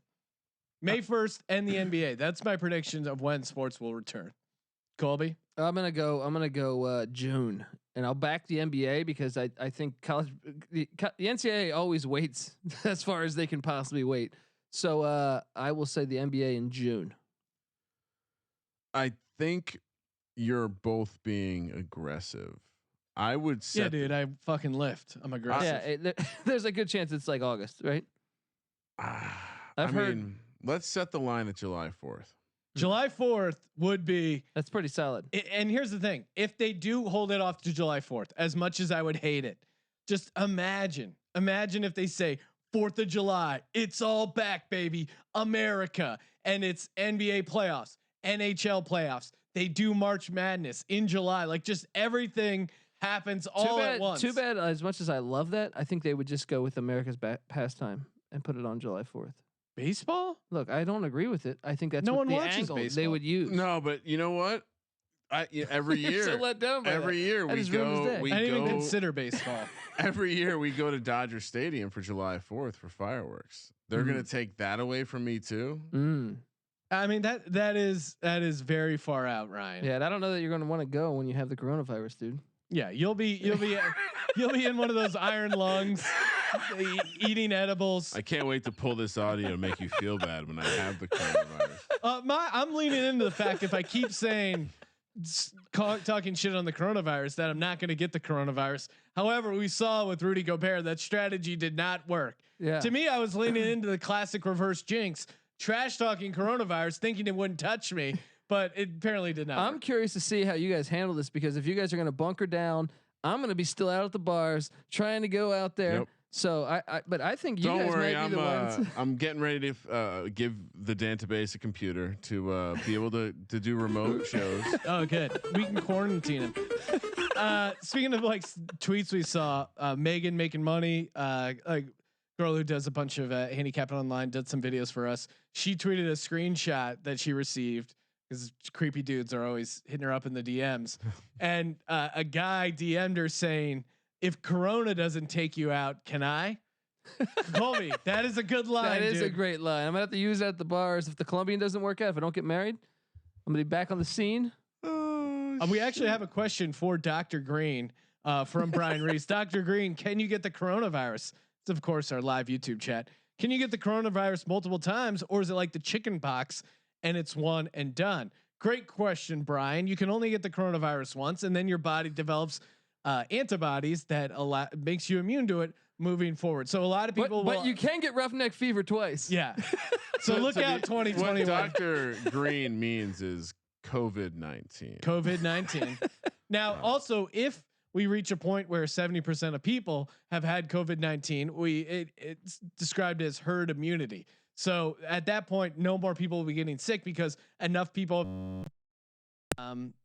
May 1st and the NBA? That's my predictions of when sports will return. Colby, I'm gonna go June, and I'll back the NBA because I think the NCAA always waits as far as they can possibly wait. So I will say the NBA in June. I think you're both being aggressive. I would say, yeah, dude, I fucking lift. I'm aggressive. Yeah, there's a good chance it's like August, right? I've heard let's set the line at July 4th. July 4th would be. That's pretty solid. And here's the thing: if they do hold it off to July 4th, as much as I would hate it, just imagine if they say 4th of July, it's all back, baby, America, and it's NBA playoffs, NHL playoffs. They do March Madness in July, like just everything happens all at once. Too bad. As much as I love that, I think they would just go with America's pastime and put it on July 4th. Baseball? Look, I don't agree with it. I think that's No what one the watches angle baseball. they would use. No, but you know what? Every year, So let down by every that. year That we just ruined his go. day. We I didn't go. even consider baseball. Every year we go to Dodger Stadium for July 4th for fireworks. They're gonna take that away from me too. I mean that is very far out, Ryan. Yeah, and I don't know that you're going to want to go when you have the coronavirus, dude. Yeah, you'll be you'll be in one of those iron lungs, eating edibles. I can't wait to pull this audio to make you feel bad when I have the coronavirus. I'm leaning into the fact if I keep saying talking shit on the coronavirus that I'm not going to get the coronavirus. However, we saw with Rudy Gobert that strategy did not work. Yeah. To me, I was leaning into the classic reverse jinx, trash talking coronavirus, thinking it wouldn't touch me, but it apparently did not. I'm curious to see how you guys handle this because if you guys are going to bunker down, I'm going to be still out at the bars trying to go out there. Yep. So but I think you Don't guys worry, might be the ones. I'm getting ready to give the database a computer to be able to do remote shows. Oh, good. We can quarantine him. Speaking of like tweets we saw, Megan making money, like girl who does a bunch of handicapping online, did some videos for us. She tweeted a screenshot that she received because creepy dudes are always hitting her up in the DMs, and a guy DM'd her saying, "If Corona doesn't take you out, can I?" Colby, that is a good line. That is dude. a great line. I'm gonna have to use that at the bars. If the Colombian doesn't work out, if I don't get married, I'm gonna be back on the scene. We actually have a question for Dr. Green from Brian Reese. Dr. Green, can you get the coronavirus? It's of course our live YouTube chat. Can you get the coronavirus multiple times, or is it like the chicken pox and it's one and done? Great question, Brian. You can only get the coronavirus once, and then your body develops antibodies that makes you immune to it moving forward. So a lot of people, but you can get roughneck fever twice. yeah. So look out, 2021. What Dr. Green means is COVID-19. COVID-19. Now, also, if we reach a point where 70% of people have had COVID-19, it's described as herd immunity. So at that point, no more people will be getting sick because enough people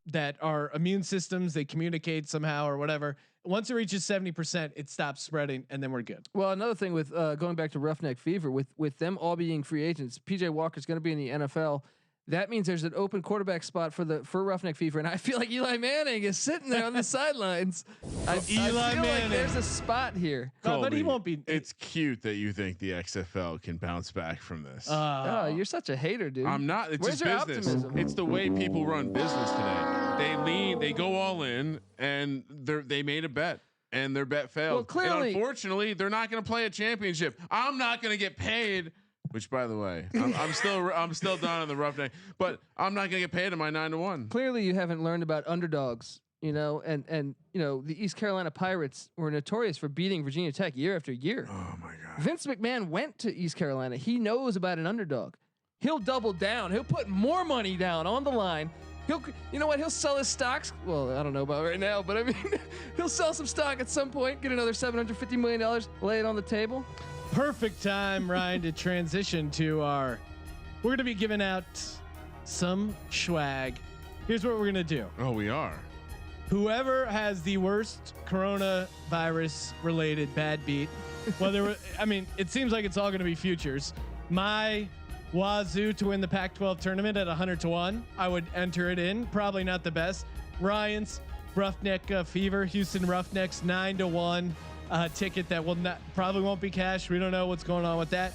that are immune systems, they communicate somehow or whatever. Once it reaches 70%, it stops spreading, and then we're good. Well, another thing with going back to Roughneck Fever, with them all being free agents, PJ Walker's going to be in the NFL. That means there's an open quarterback spot for Roughneck Fever, and I feel like Eli Manning is sitting there on the sidelines. I feel like there's a spot here. Colby, but he won't be. It's cute that you think the XFL can bounce back from this. Oh, you're such a hater, dude. I'm not. It's Where's just your business. optimism? It's the way people run business today. They go all in, and they made a bet. And their bet failed. Well, clearly, and unfortunately, they're not going to play a championship. I'm not going to get paid. Which, by the way, I'm still down on the Roughneck, but I'm not going to get paid in my 9 to 1. Clearly, you haven't learned about underdogs, and the East Carolina Pirates were notorious for beating Virginia Tech year after year. Oh my God! Vince McMahon went to East Carolina. He knows about an underdog. He'll double down. He'll put more money down on the line. He'll sell his stocks. Well, I don't know about right now, but I mean, he'll sell some stock at some point, get another $750 million, lay it on the table. Perfect time, Ryan, to transition to we're going to be giving out some swag. Here's what we're going to do. Oh, we are. Whoever has the worst coronavirus related bad beat, it seems like it's all going to be futures. My Wazoo to win the Pac-12 tournament at 100 to 1. I would enter it in. Probably not the best. Ryan's Roughneck Fever, Houston Roughnecks 9 to 1 ticket that probably won't be cashed. We don't know what's going on with that.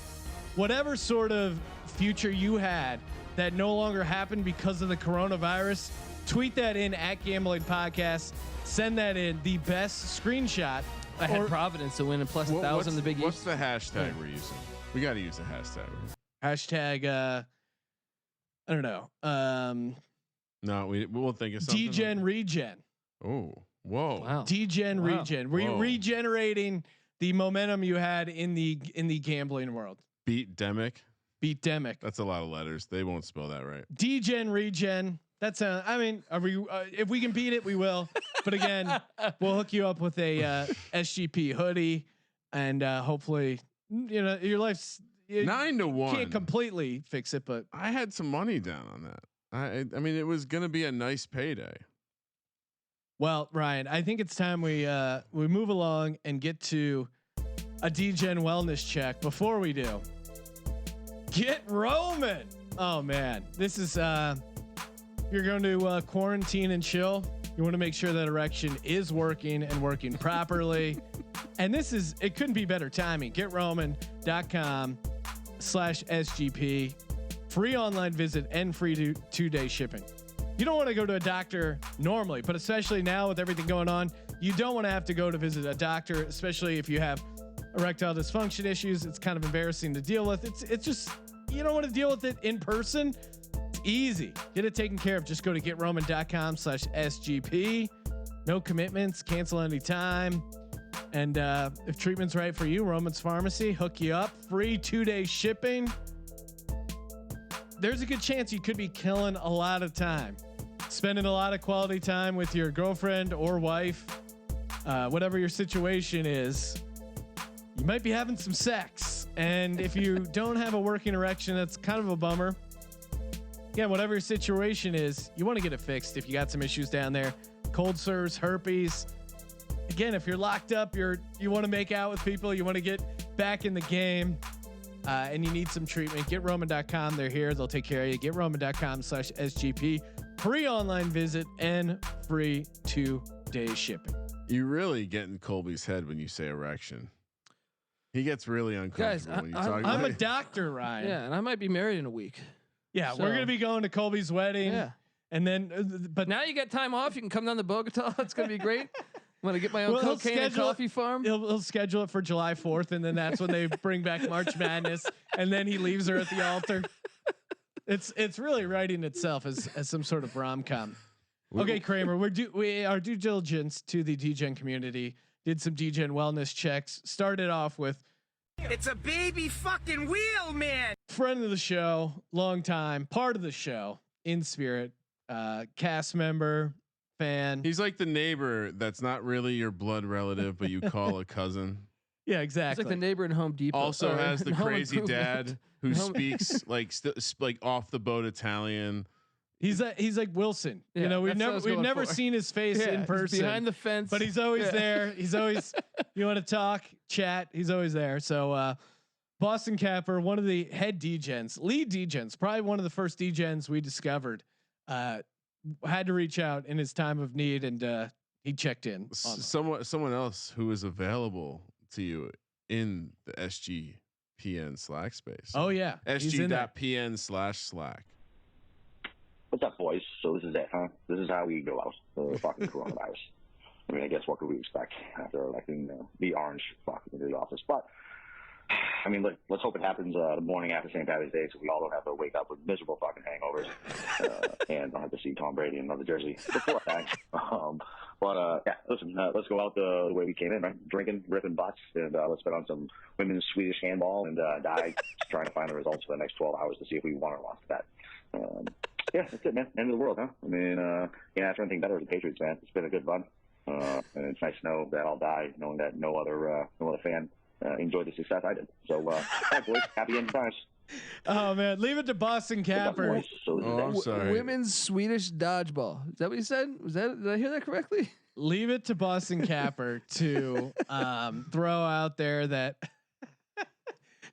Whatever sort of future you had that no longer happened because of the coronavirus, tweet that in at Gambling Podcast. Send that in. The best screenshot. I had Providence to win a plus 1,000 the Big East. What's the hashtag we're using? We got to use a hashtag. Hashtag. I don't know. No, we'll think of something. Degen Regen. Oh, whoa! Wow. Degen Regen. Regenerating the momentum you had in the gambling world. Beat Demic. That's a lot of letters. They won't spell that right. Degen Regen. That's if we can beat it, we will. But again, we'll hook you up with a SGP hoodie, and hopefully, your life's 9 to 1. Can't completely fix it, but I had some money down on that. I mean, it was going to be a nice payday. Well, Ryan, I think it's time we move along and get to a Degen wellness check. Before we do, get Roman. Oh man, this is you're going to quarantine and chill. You want to make sure that erection is working and working properly. And it couldn't be better timing. GetRoman.com/SGP. Free online visit and free 2-day shipping. You don't want to go to a doctor normally, but especially now with everything going on, you don't want to have to go to visit a doctor, especially if you have erectile dysfunction issues. It's kind of embarrassing to deal with. It's just, you don't want to deal with it in person. It's easy. Get it taken care of. Just go to GetRoman.com/SGP. No commitments. Cancel anytime. And if treatment's right for you, Roman's Pharmacy, hook you up. Free 2-day shipping. There's a good chance you could be killing a lot of time, spending a lot of quality time with your girlfriend or wife, whatever your situation is. You might be having some sex, and if you don't have a working erection, that's kind of a bummer. Again, whatever your situation is, you want to get it fixed. If you got some issues down there, cold sores, herpes. Again, if you're locked up, you want to make out with people, you want to get back in the game. And you need some treatment, GetRoman.com. They're here. They'll take care of you. GetRoman.com/SGP. Free online visit and free 2-day shipping. You really get in Colby's head when you say erection. He gets really uncomfortable when you talk. I'm a doctor, Ryan. Yeah, and I might be married in a week. Yeah, we're gonna be going to Colby's wedding. Yeah, and then but now you get time off. You can come down to Bogota. It's gonna be great. I'm gonna get my own cocaine and coffee farm. He'll schedule it for July 4th, and then that's when they bring back March Madness, and then he leaves her at the altar. It's really writing itself as some sort of rom-com. Okay, Kramer, our due diligence to the Degen community, did some Degen wellness checks. Started off with, it's a baby fucking wheel, man. Friend of the show, long time, part of the show in spirit, cast member, fan. He's like the neighbor that's not really your blood relative, but you call a cousin. Yeah, exactly. It's like the neighbor in Home Depot. Also has the Home crazy Improvement. dad who speaks like like off the boat Italian. He's like Wilson. Yeah, you know, we've that's what I was never going for. seen his face Yeah, in he's person behind the fence, but he's always Yeah. there. He's always, you want to talk, chat. He's always there. So, Boston Capper, one of the head degens, lead degens, probably one of the first degens we discovered, had to reach out in his time of need, and he checked in. Someone else who is available to you in the SGPN Slack space. Oh yeah, SG.PN/Slack. What's up, boys? So this is it, huh? This is how we go out. The fucking coronavirus. I mean, I guess what could we expect after electing the orange fuck into the office? But I mean, let's hope it happens the morning after St. Patrick's Day, so we all don't have to wake up with miserable fucking hangovers and don't have to see Tom Brady in another jersey before that. Yeah, listen, let's go out the way we came in, right? Drinking, ripping butts, and let's bet on some women's Swedish handball and die trying to find the results for the next 12 hours to see if we won or lost that. Yeah, that's it, man. End of the world, huh? I mean, after anything better as the Patriots, man. It's been a good run, and it's nice to know that I'll die knowing that no other fan enjoyed the success I did. So, hi, boys. Happy end times. Oh man, leave it to Boston Capper. Sorry. Women's Swedish dodgeball. Is that what you said? Did I hear that correctly? Leave it to Boston Capper to throw out there that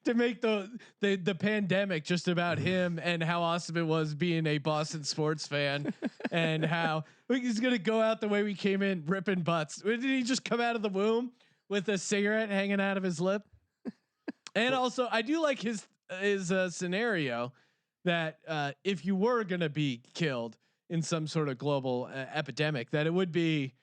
to make the pandemic just about him and how awesome it was being a Boston sports fan and how he's gonna go out the way we came in, ripping butts. Did he just come out of the womb with a cigarette hanging out of his lip? And also, I do like his scenario that if you were gonna be killed in some sort of global epidemic, that it would be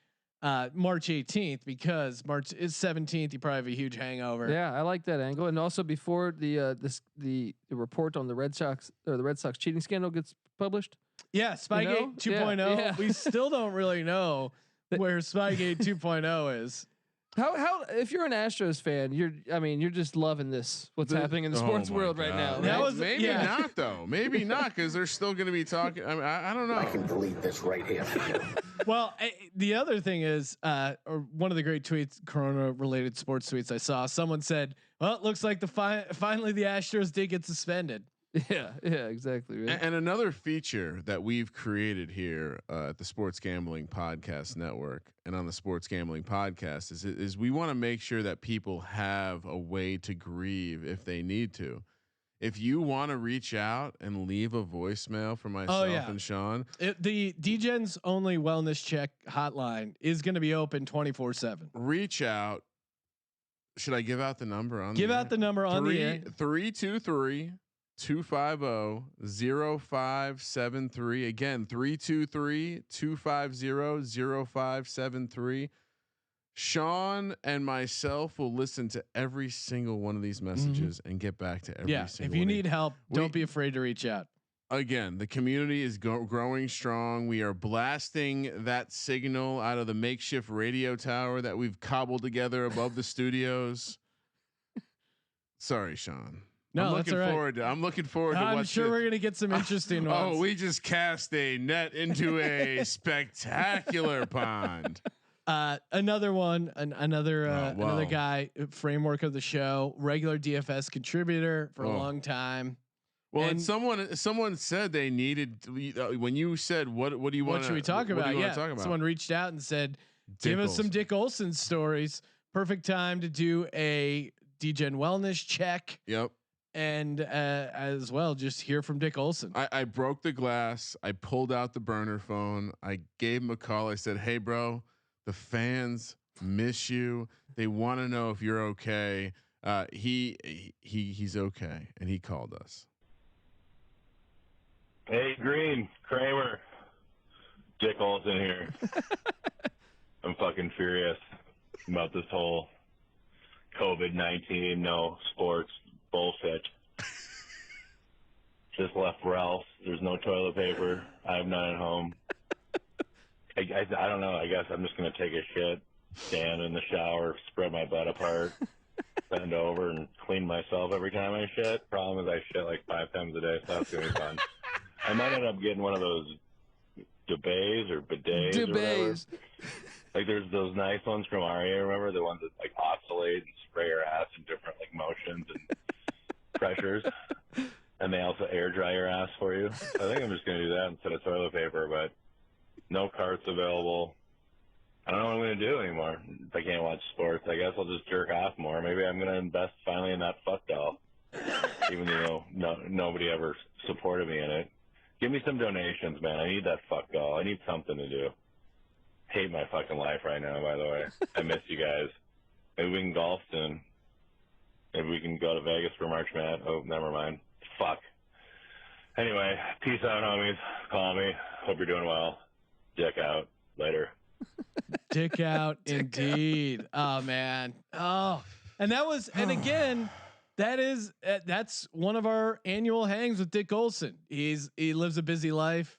March 18th, because March is 17th. You probably have a huge hangover. Yeah, I like that angle. And also before the report on the Red Sox or the Red Sox cheating scandal gets published. Yeah, Spygate 2.0. Yeah. We still don't really know where Spygate 2.0 is. How if you're an Astros fan, you're just loving this. What's happening in the sports world right now? Right? Maybe not though. Maybe not, because they're still going to be talking. I mean, I don't know. I can delete this right here. Well, the other thing is, or one of the great tweets, Corona-related sports tweets I saw. Someone said, "Well, it looks like finally the Astros did get suspended." Yeah, exactly. Right? And another feature that we've created here at the Sports Gambling Podcast Network and on the Sports Gambling Podcast is we want to make sure that people have a way to grieve if they need to. If you want to reach out and leave a voicemail for myself and Sean, the DGens only wellness check hotline is going to be open 24/7. Reach out. Should I give out the number on? Give out the number on the air. 323-250-0573. Again, 323-250-0573. Sean and myself will listen to every single one of these messages and get back to every single one. If you need help, don't be afraid to reach out. Again, the community is growing strong. We are blasting that signal out of the makeshift radio tower that we've cobbled together above the studios. Sorry, Sean. No, I'm that's looking all right. forward to. I'm looking forward to. I'm sure we're gonna get some interesting ones. Oh, we just cast a net into a spectacular pond. Another one, another guy, framework of the show, regular DFS contributor for a long time. Well, and someone said they needed when you said what do you want? What should we talk about? Someone reached out and said, "Give us some Dick Olson stories." Perfect time to do a DGen wellness check. Yep. And as well, just hear from Dick Olson. I broke the glass. I pulled out the burner phone. I gave him a call. I said, "Hey, bro, the fans miss you. They want to know if you're okay." He's okay, and he called us. Hey, Green, Kramer, Dick Olson here. I'm fucking furious about this whole COVID-19, no sports bullshit. Just left Ralph's. There's no toilet paper. I have none at home. I don't know. I guess I'm just going to take a shit, stand in the shower, spread my butt apart, bend over, and clean myself every time I shit. Problem is I shit like 5 times a day, so that's going to be fun. I might end up getting one of those dubets or bidets or whatever. Like there's those nice ones from RA, remember the ones that like oscillate and spray your ass in different like motions and pressures, and they also air dry your ass for you. I think I'm just gonna do that instead of toilet paper, but no carts available. I don't know what I'm gonna do anymore if I can't watch sports. I guess I'll just jerk off more. Maybe I'm gonna invest finally in that fuck doll, even though nobody ever supported me in it. Give me some donations, man. I need that fuck doll. I need something to do. Hate my fucking life right now, by the way. I miss you guys. Maybe we can golf soon. Maybe we can go to Vegas for March Madness. Oh, never mind. Fuck. Anyway, peace out, homies. Call me. Hope you're doing well. Dick out. Later. Dick out, indeed. Oh man. Oh, and that was, and again, that's one of our annual hangs with Dick Olson. He lives a busy life.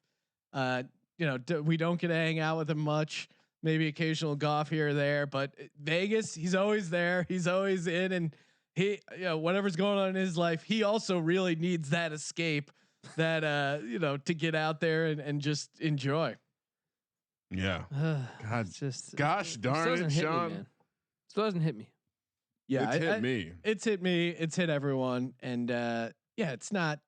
We don't get to hang out with him much. Maybe occasional golf here or there, but Vegas, he's always there. He's always in, and he, whatever's going on in his life, he also really needs that escape, that to get out there and just enjoy. Yeah. God, just gosh darn it, Sean. It doesn't hit me. Yeah, it's hit me. It's hit me. It's hit everyone, and it's not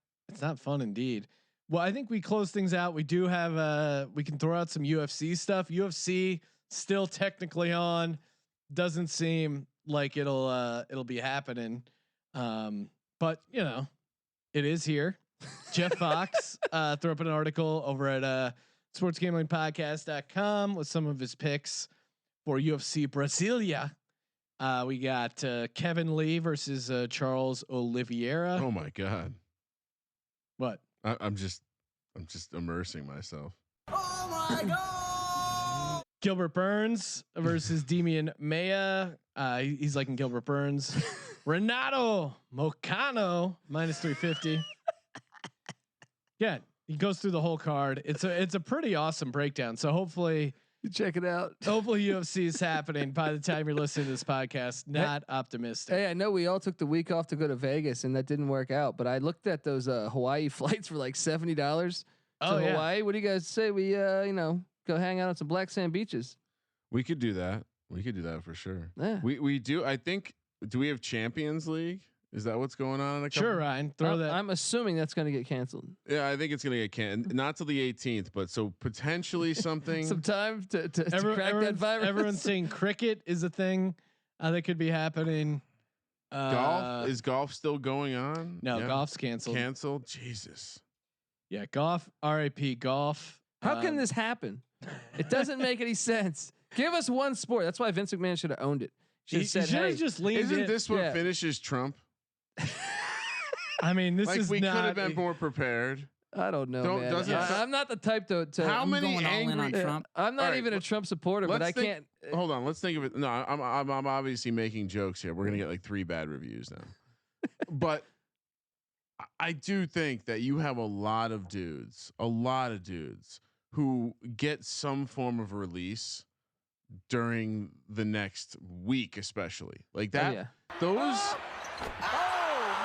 fun indeed. Well, I think we close things out. We do have we can throw out some UFC stuff. UFC still technically on. Doesn't seem like it'll be happening. But it is here. Jeff Fox threw up an article over at sportsgamblingpodcast.com with some of his picks for UFC Brasilia. We got Kevin Lee versus Charles Oliveira. Oh my God. What? I'm just immersing myself. Oh my God! Gilbert Burns versus Demian Maia. He's liking Gilbert Burns. Renato Moicano -350. Yeah, he goes through the whole card. It's a pretty awesome breakdown. So hopefully you check it out. Hopefully UFC is happening by the time you're listening to this podcast. Not optimistic. Hey, I know we all took the week off to go to Vegas and that didn't work out, but I looked at those Hawaii flights for like $70 to Hawaii. What do you guys say we go hang out on some black sand beaches? We could do that. We could do that for sure. Yeah. We do. I think. Do we have Champions League? Is that what's going on? In a couple? Sure, Ryan. Throw that. I'm assuming that's going to get canceled. Yeah, I think it's going to get canceled. Not till the 18th, but so potentially something. Some time to crack that virus. Everyone's saying cricket is a thing that could be happening. Golf, is golf still going on? No, golf's canceled. Canceled. Jesus. Yeah, golf. RIP golf. How can this happen? It doesn't make any sense. Give us one sport. That's why Vince McMahon should have owned it. He should have just leaned Isn't in. this what finishes Trump? I mean, this is we not. could have been more prepared. I don't know, man. I'm not the type to. How I'm many going all in on angry? Trump. I'm not even a Trump supporter, but I can't. Hold on, let's think of it. No, I'm obviously making jokes here. We're gonna get like 3 bad reviews now. But I do think that you have a lot of dudes who get some form of release during the next week, especially like that. Oh, yeah. Those.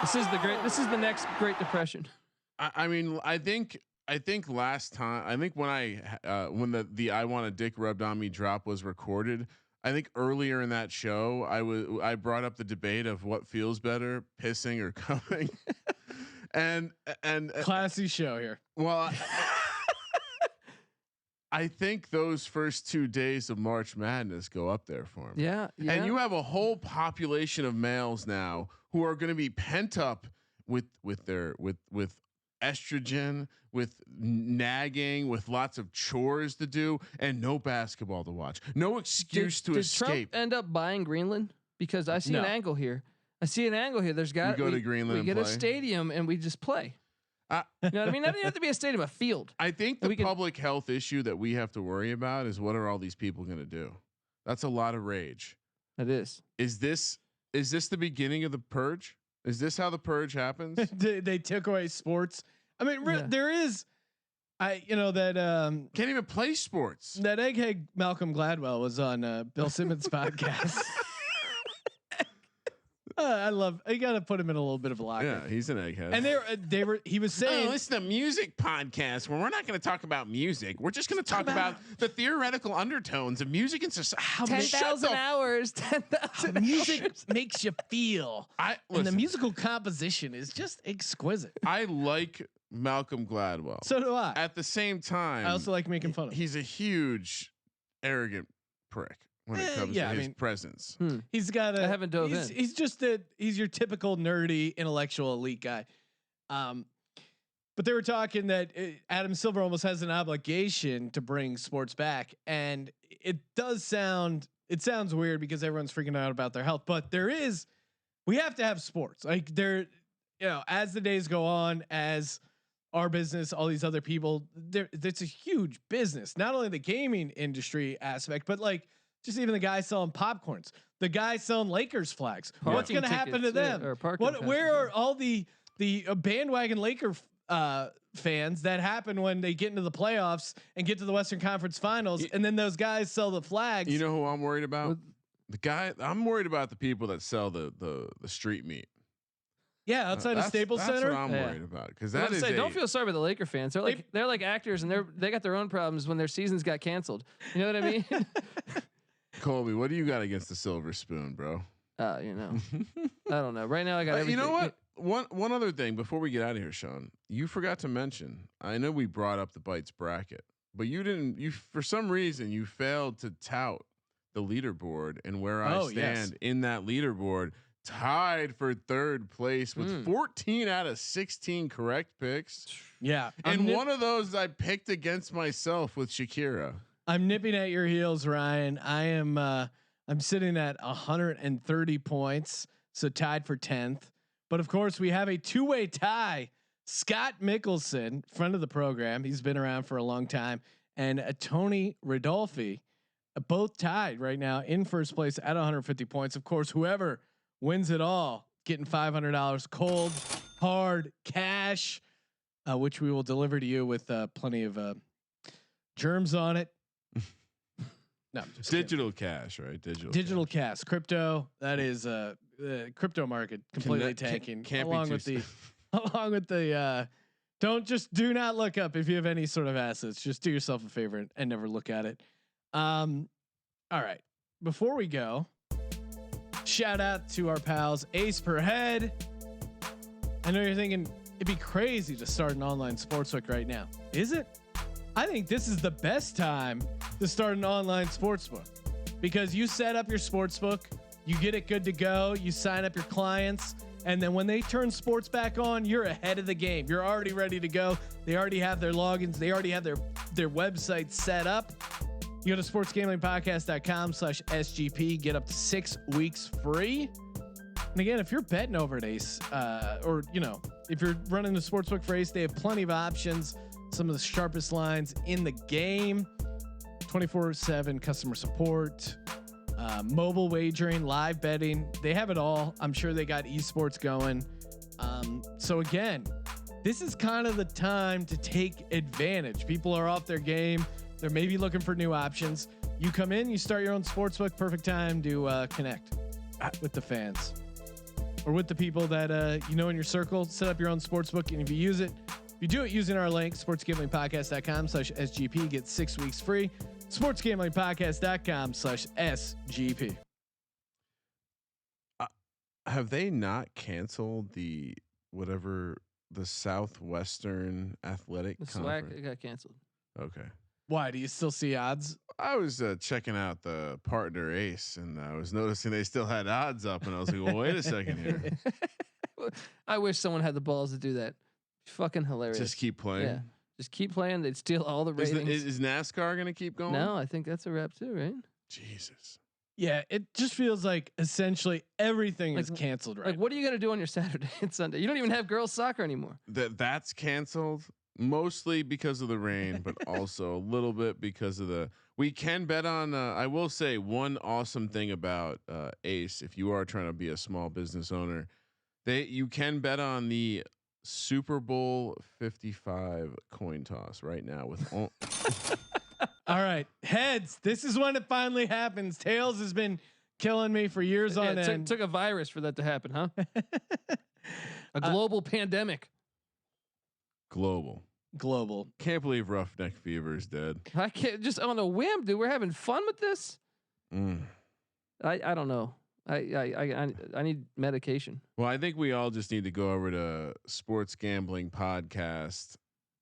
This is the next Great Depression. I mean, I think last time, I think when the I Want a Dick Rubbed on Me drop was recorded, I think earlier in that show I brought up the debate of what feels better, pissing or coming. and classy show here. Well, I think those first 2 days of March Madness go up there for him. Yeah. And you have a whole population of males now who are going to be pent up with estrogen, with nagging, with lots of chores to do, and no basketball to watch. No excuse to escape. Trump end up buying Greenland? Because I see an angle here. There's got to Greenland. We get a stadium and we just play. You know what I mean? That doesn't have to be a stadium, a field. I think the public health issue that we have to worry about is what are all these people going to do? That's a lot of rage. It is. Is this the beginning of the purge? Is this how the purge happens? They took away sports. I mean, there is, that can't even play sports. That egghead Malcolm Gladwell was on Bill Simmons' podcast. I love. You got to put him in a little bit of a locker. Yeah, he's an egghead. And they were. He was saying, listen to music podcast where we're not going to talk about music. We're just going to talk about the theoretical undertones of music and society. 10,000 hours. 10,000 music makes you feel. And the musical composition is just exquisite. I like Malcolm Gladwell. So do I. At the same time, I also like making fun of him. He's a huge, arrogant prick when it comes to his presence. He's got I haven't dove in. He's just he's your typical nerdy intellectual elite guy. But they were talking that Adam Silver almost has an obligation to bring sports back, and it sounds weird because everyone's freaking out about their health, but we have to have sports. Like as the days go on, as our business, all these other people, it's a huge business. Not only the gaming industry aspect, but like just even the guy selling popcorns, the guy selling Lakers flags. What's going to happen to them? Where are all the bandwagon Laker fans that happen when they get into the playoffs and get to the Western Conference Finals, and then those guys sell the flags? You know who I'm worried about? I'm worried about the people that sell the street meat. Yeah, outside of Staples Center. That's what I'm worried about, because that is. Don't feel sorry for the Laker fans. They're like actors, and they got their own problems when their seasons got canceled. You know what I mean? Colby, what do you got against the Silver Spoon, bro? I don't know. Right now, I got everything. You know what? One other thing before we get out of here, Sean, you forgot to mention. I know we brought up the Bites bracket, but you didn't. You for some reason you failed to tout the leaderboard and where I stand in that leaderboard. Tied for third place with 14 out of 16 correct picks. Yeah, and one of those I picked against myself with Shakira. I'm nipping at your heels, Ryan. I am. I'm sitting at 130 points, so tied for 10th. But of course, we have a two-way tie. Scott Mickelson, friend of the program, he's been around for a long time, and Tony Rodolfi, both tied right now in first place at 150 points. Of course, whoever wins it all, getting $500 cold, hard cash, which we will deliver to you with plenty of germs on it. No, just digital cash, right? Digital cash, crypto. That is crypto market completely tanking. Along with the do not look up if you have any sort of assets. Just do yourself a favor and never look at it. All right, before we go, shout out to our pals Ace Per Head. I know you're thinking it'd be crazy to start an online sportsbook right now. Is it? I think this is the best time to start an online sportsbook, because you set up your sportsbook, you get it good to go, you sign up your clients, and then when they turn sports back on, you're ahead of the game. You're already ready to go. They already have their logins. They already have their website set up. You go to sportsgamblingpodcast.com/SGP, get up to 6 weeks free. And again, if you're betting over at Ace, or if you're running the sportsbook for Ace, they have plenty of options. Some of the sharpest lines in the game, 24/7 customer support, mobile wagering, live betting. They have it all. I'm sure they got esports going. So again, this is kind of the time to take advantage. People are off their game. They're maybe looking for new options. You come in, you start your own sportsbook. Perfect time to connect with the fans or with the people that in your circle. Set up your own sportsbook, and if you use it, you do it using our link, sportsgamblingpodcast.com/SGP. Get 6 weeks free. sportsgamblingpodcast.com/SGP. Have they not canceled the Southwestern Athletic Conference? It got canceled. Okay. Why? Do you still see odds? I was checking out the partner Ace, and I was noticing they still had odds up, and I was like, well, wait a second here. I wish someone had the balls to do that. Fucking hilarious. Just keep playing. Yeah. Just keep playing. They'd steal all the ratings. Is NASCAR going to keep going? No, I think that's a wrap too, right? Jesus. Yeah, it just feels like essentially everything is canceled right Like, what are you going to do on your Saturday and Sunday? You don't even have girls soccer anymore. That's canceled mostly because of the rain, but also a little bit because of we can bet on, I will say one awesome thing about Ace, if you are trying to be a small business owner, you can bet on the Super Bowl 55 coin toss right now with all right, heads. This is when it finally happens. Tails has been killing me for years on it end. took a virus for that to happen, huh? A global pandemic. Global. Can't believe Roughneck Fever is dead. I can't just on a whim, dude. We're having fun with this. I don't know. I need medication. Well, I think we all just need to go over to Sports Gambling Podcast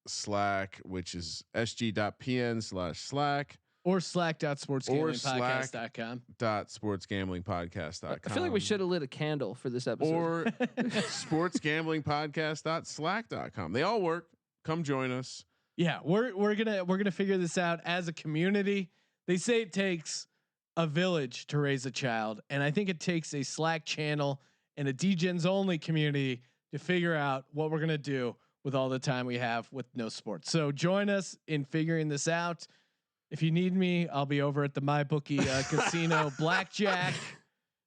Slack, which is sg.pn/Slack. Or slack.sportsgamblingpodcast.com. Sportsgamblingpodcast.com. I feel like we should have lit a candle for this episode. Or sportsgamblingpodcast.slack.com. They all work. Come join us. Yeah, we're gonna figure this out as a community. They say it takes a village to raise a child, and I think it takes a Slack channel and a DGens only community to figure out what we're gonna do with all the time we have with no sports. So join us in figuring this out. If you need me, I'll be over at the MyBookie Casino Blackjack.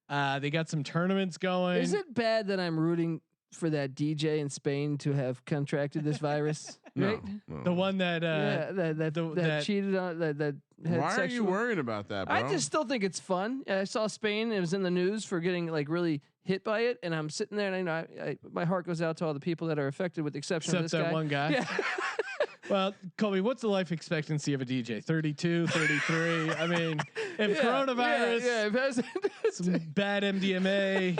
They got some tournaments going. Is it bad that I'm rooting for that DJ in Spain to have contracted this virus? Right? No. The one that that cheated on that. Why are you worrying about that, bro? I just still think it's fun. I saw Spain. It was in the news for getting like really hit by it, and I'm sitting there, and I my heart goes out to all the people that are affected, with the exception of this that guy. one guy. Yeah. Well, Colby, what's the life expectancy of a DJ? 32, 33. I mean, if coronavirus, some bad MDMA,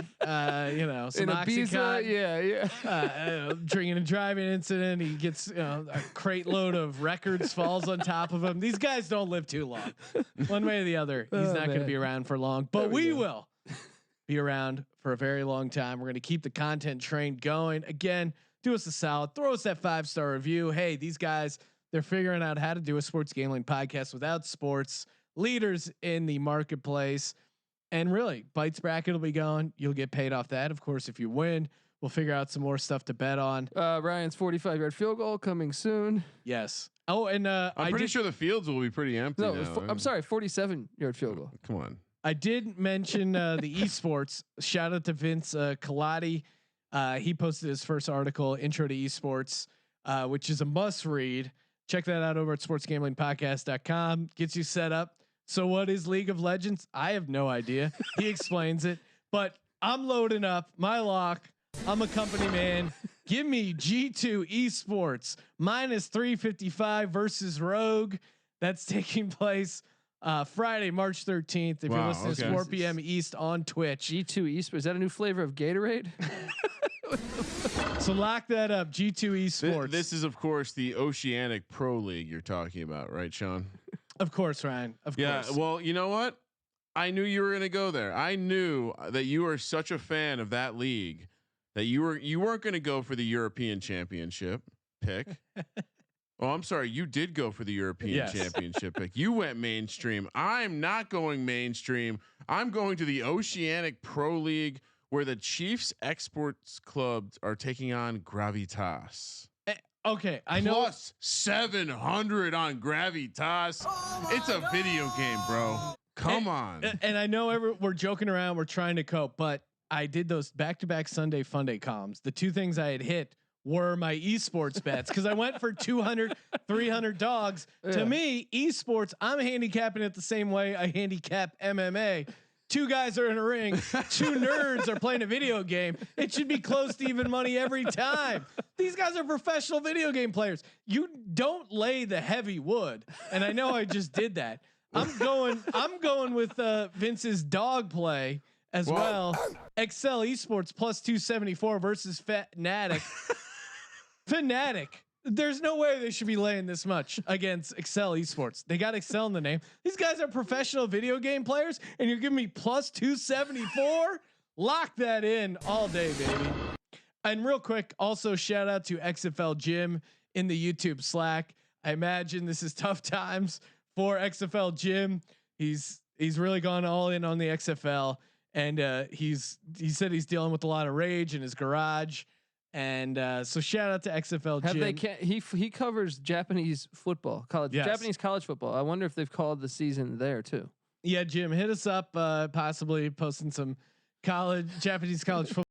some Oxycontin, drinking and driving incident, he gets a crate load of records falls on top of him. These guys don't live too long. One way or the other, he's not going to be around for long, but we will be around for a very long time. We're going to keep the content train going. Again, do us a solid, throw us that 5-star review. Hey, these guys, they're figuring out how to do a sports gambling podcast without sports, leaders in the marketplace. And really, Bites bracket will be going. You'll get paid off that. Of course, if you win, we'll figure out some more stuff to bet on. Ryan's 45-yard field goal coming soon. Yes. Oh, and I'm pretty sure the fields will be pretty empty now. I'm sorry, 47-yard field goal. Come on. I did mention the esports. Shout out to Vince Colati. He posted his first article, Intro to Esports, which is a must read. Check that out over at sportsgamblingpodcast.com. Gets you set up. So what is League of Legends? I have no idea. He explains it, but I'm loading up my lock. I'm a company man. Give me G2 Esports -355 versus Rogue. That's taking place Friday, March 13th. If you're listening, to 4 p.m. East on Twitch. G2 Esports. Is that a new flavor of Gatorade? So lock that up. G2 Esports. This is, of course, the Oceanic Pro League you're talking about, right, Sean? Of course, Ryan. Of course. Yeah. Well, you know what? I knew you were going to go there. I knew that you are such a fan of that league that you weren't going to go for the European Championship pick. Oh, I'm sorry. You did go for the European Championship pick. You went mainstream. I'm not going mainstream. I'm going to the Oceanic Pro League, where the Chiefs Exports Clubs are taking on Gravitas. Okay, I know. Plus 700 on Gravitas. It's a video game, bro. Come on. And I know we're joking around. We're trying to cope, but I did those back-to-back Sunday Funday comms. The two things I had hit were my esports bets, because I went for 200, 300 dogs. To me, esports, I'm handicapping it the same way I handicap MMA. Two guys are in a ring. Two nerds are playing a video game. It should be close to even money every time. These guys are professional video game players. You don't lay the heavy wood, and I know I just did that. I'm going with Vince's dog play as well. Excel Esports plus 274 versus Fnatic. Fnatic. There's no way they should be laying this much against Excel Esports. They got Excel in the name. These guys are professional video game players, and you're giving me plus 274. Lock that in all day, baby. And real quick, also shout out to XFL Jim in the YouTube Slack. I imagine this is tough times for XFL Jim. He's really gone all in on the XFL, and he said he's dealing with a lot of rage in his garage. And so shout out to XFL Jim. He covers Japanese football, Japanese college football. I wonder if they've called the season there too. Yeah, Jim, hit us up. Possibly posting some Japanese college football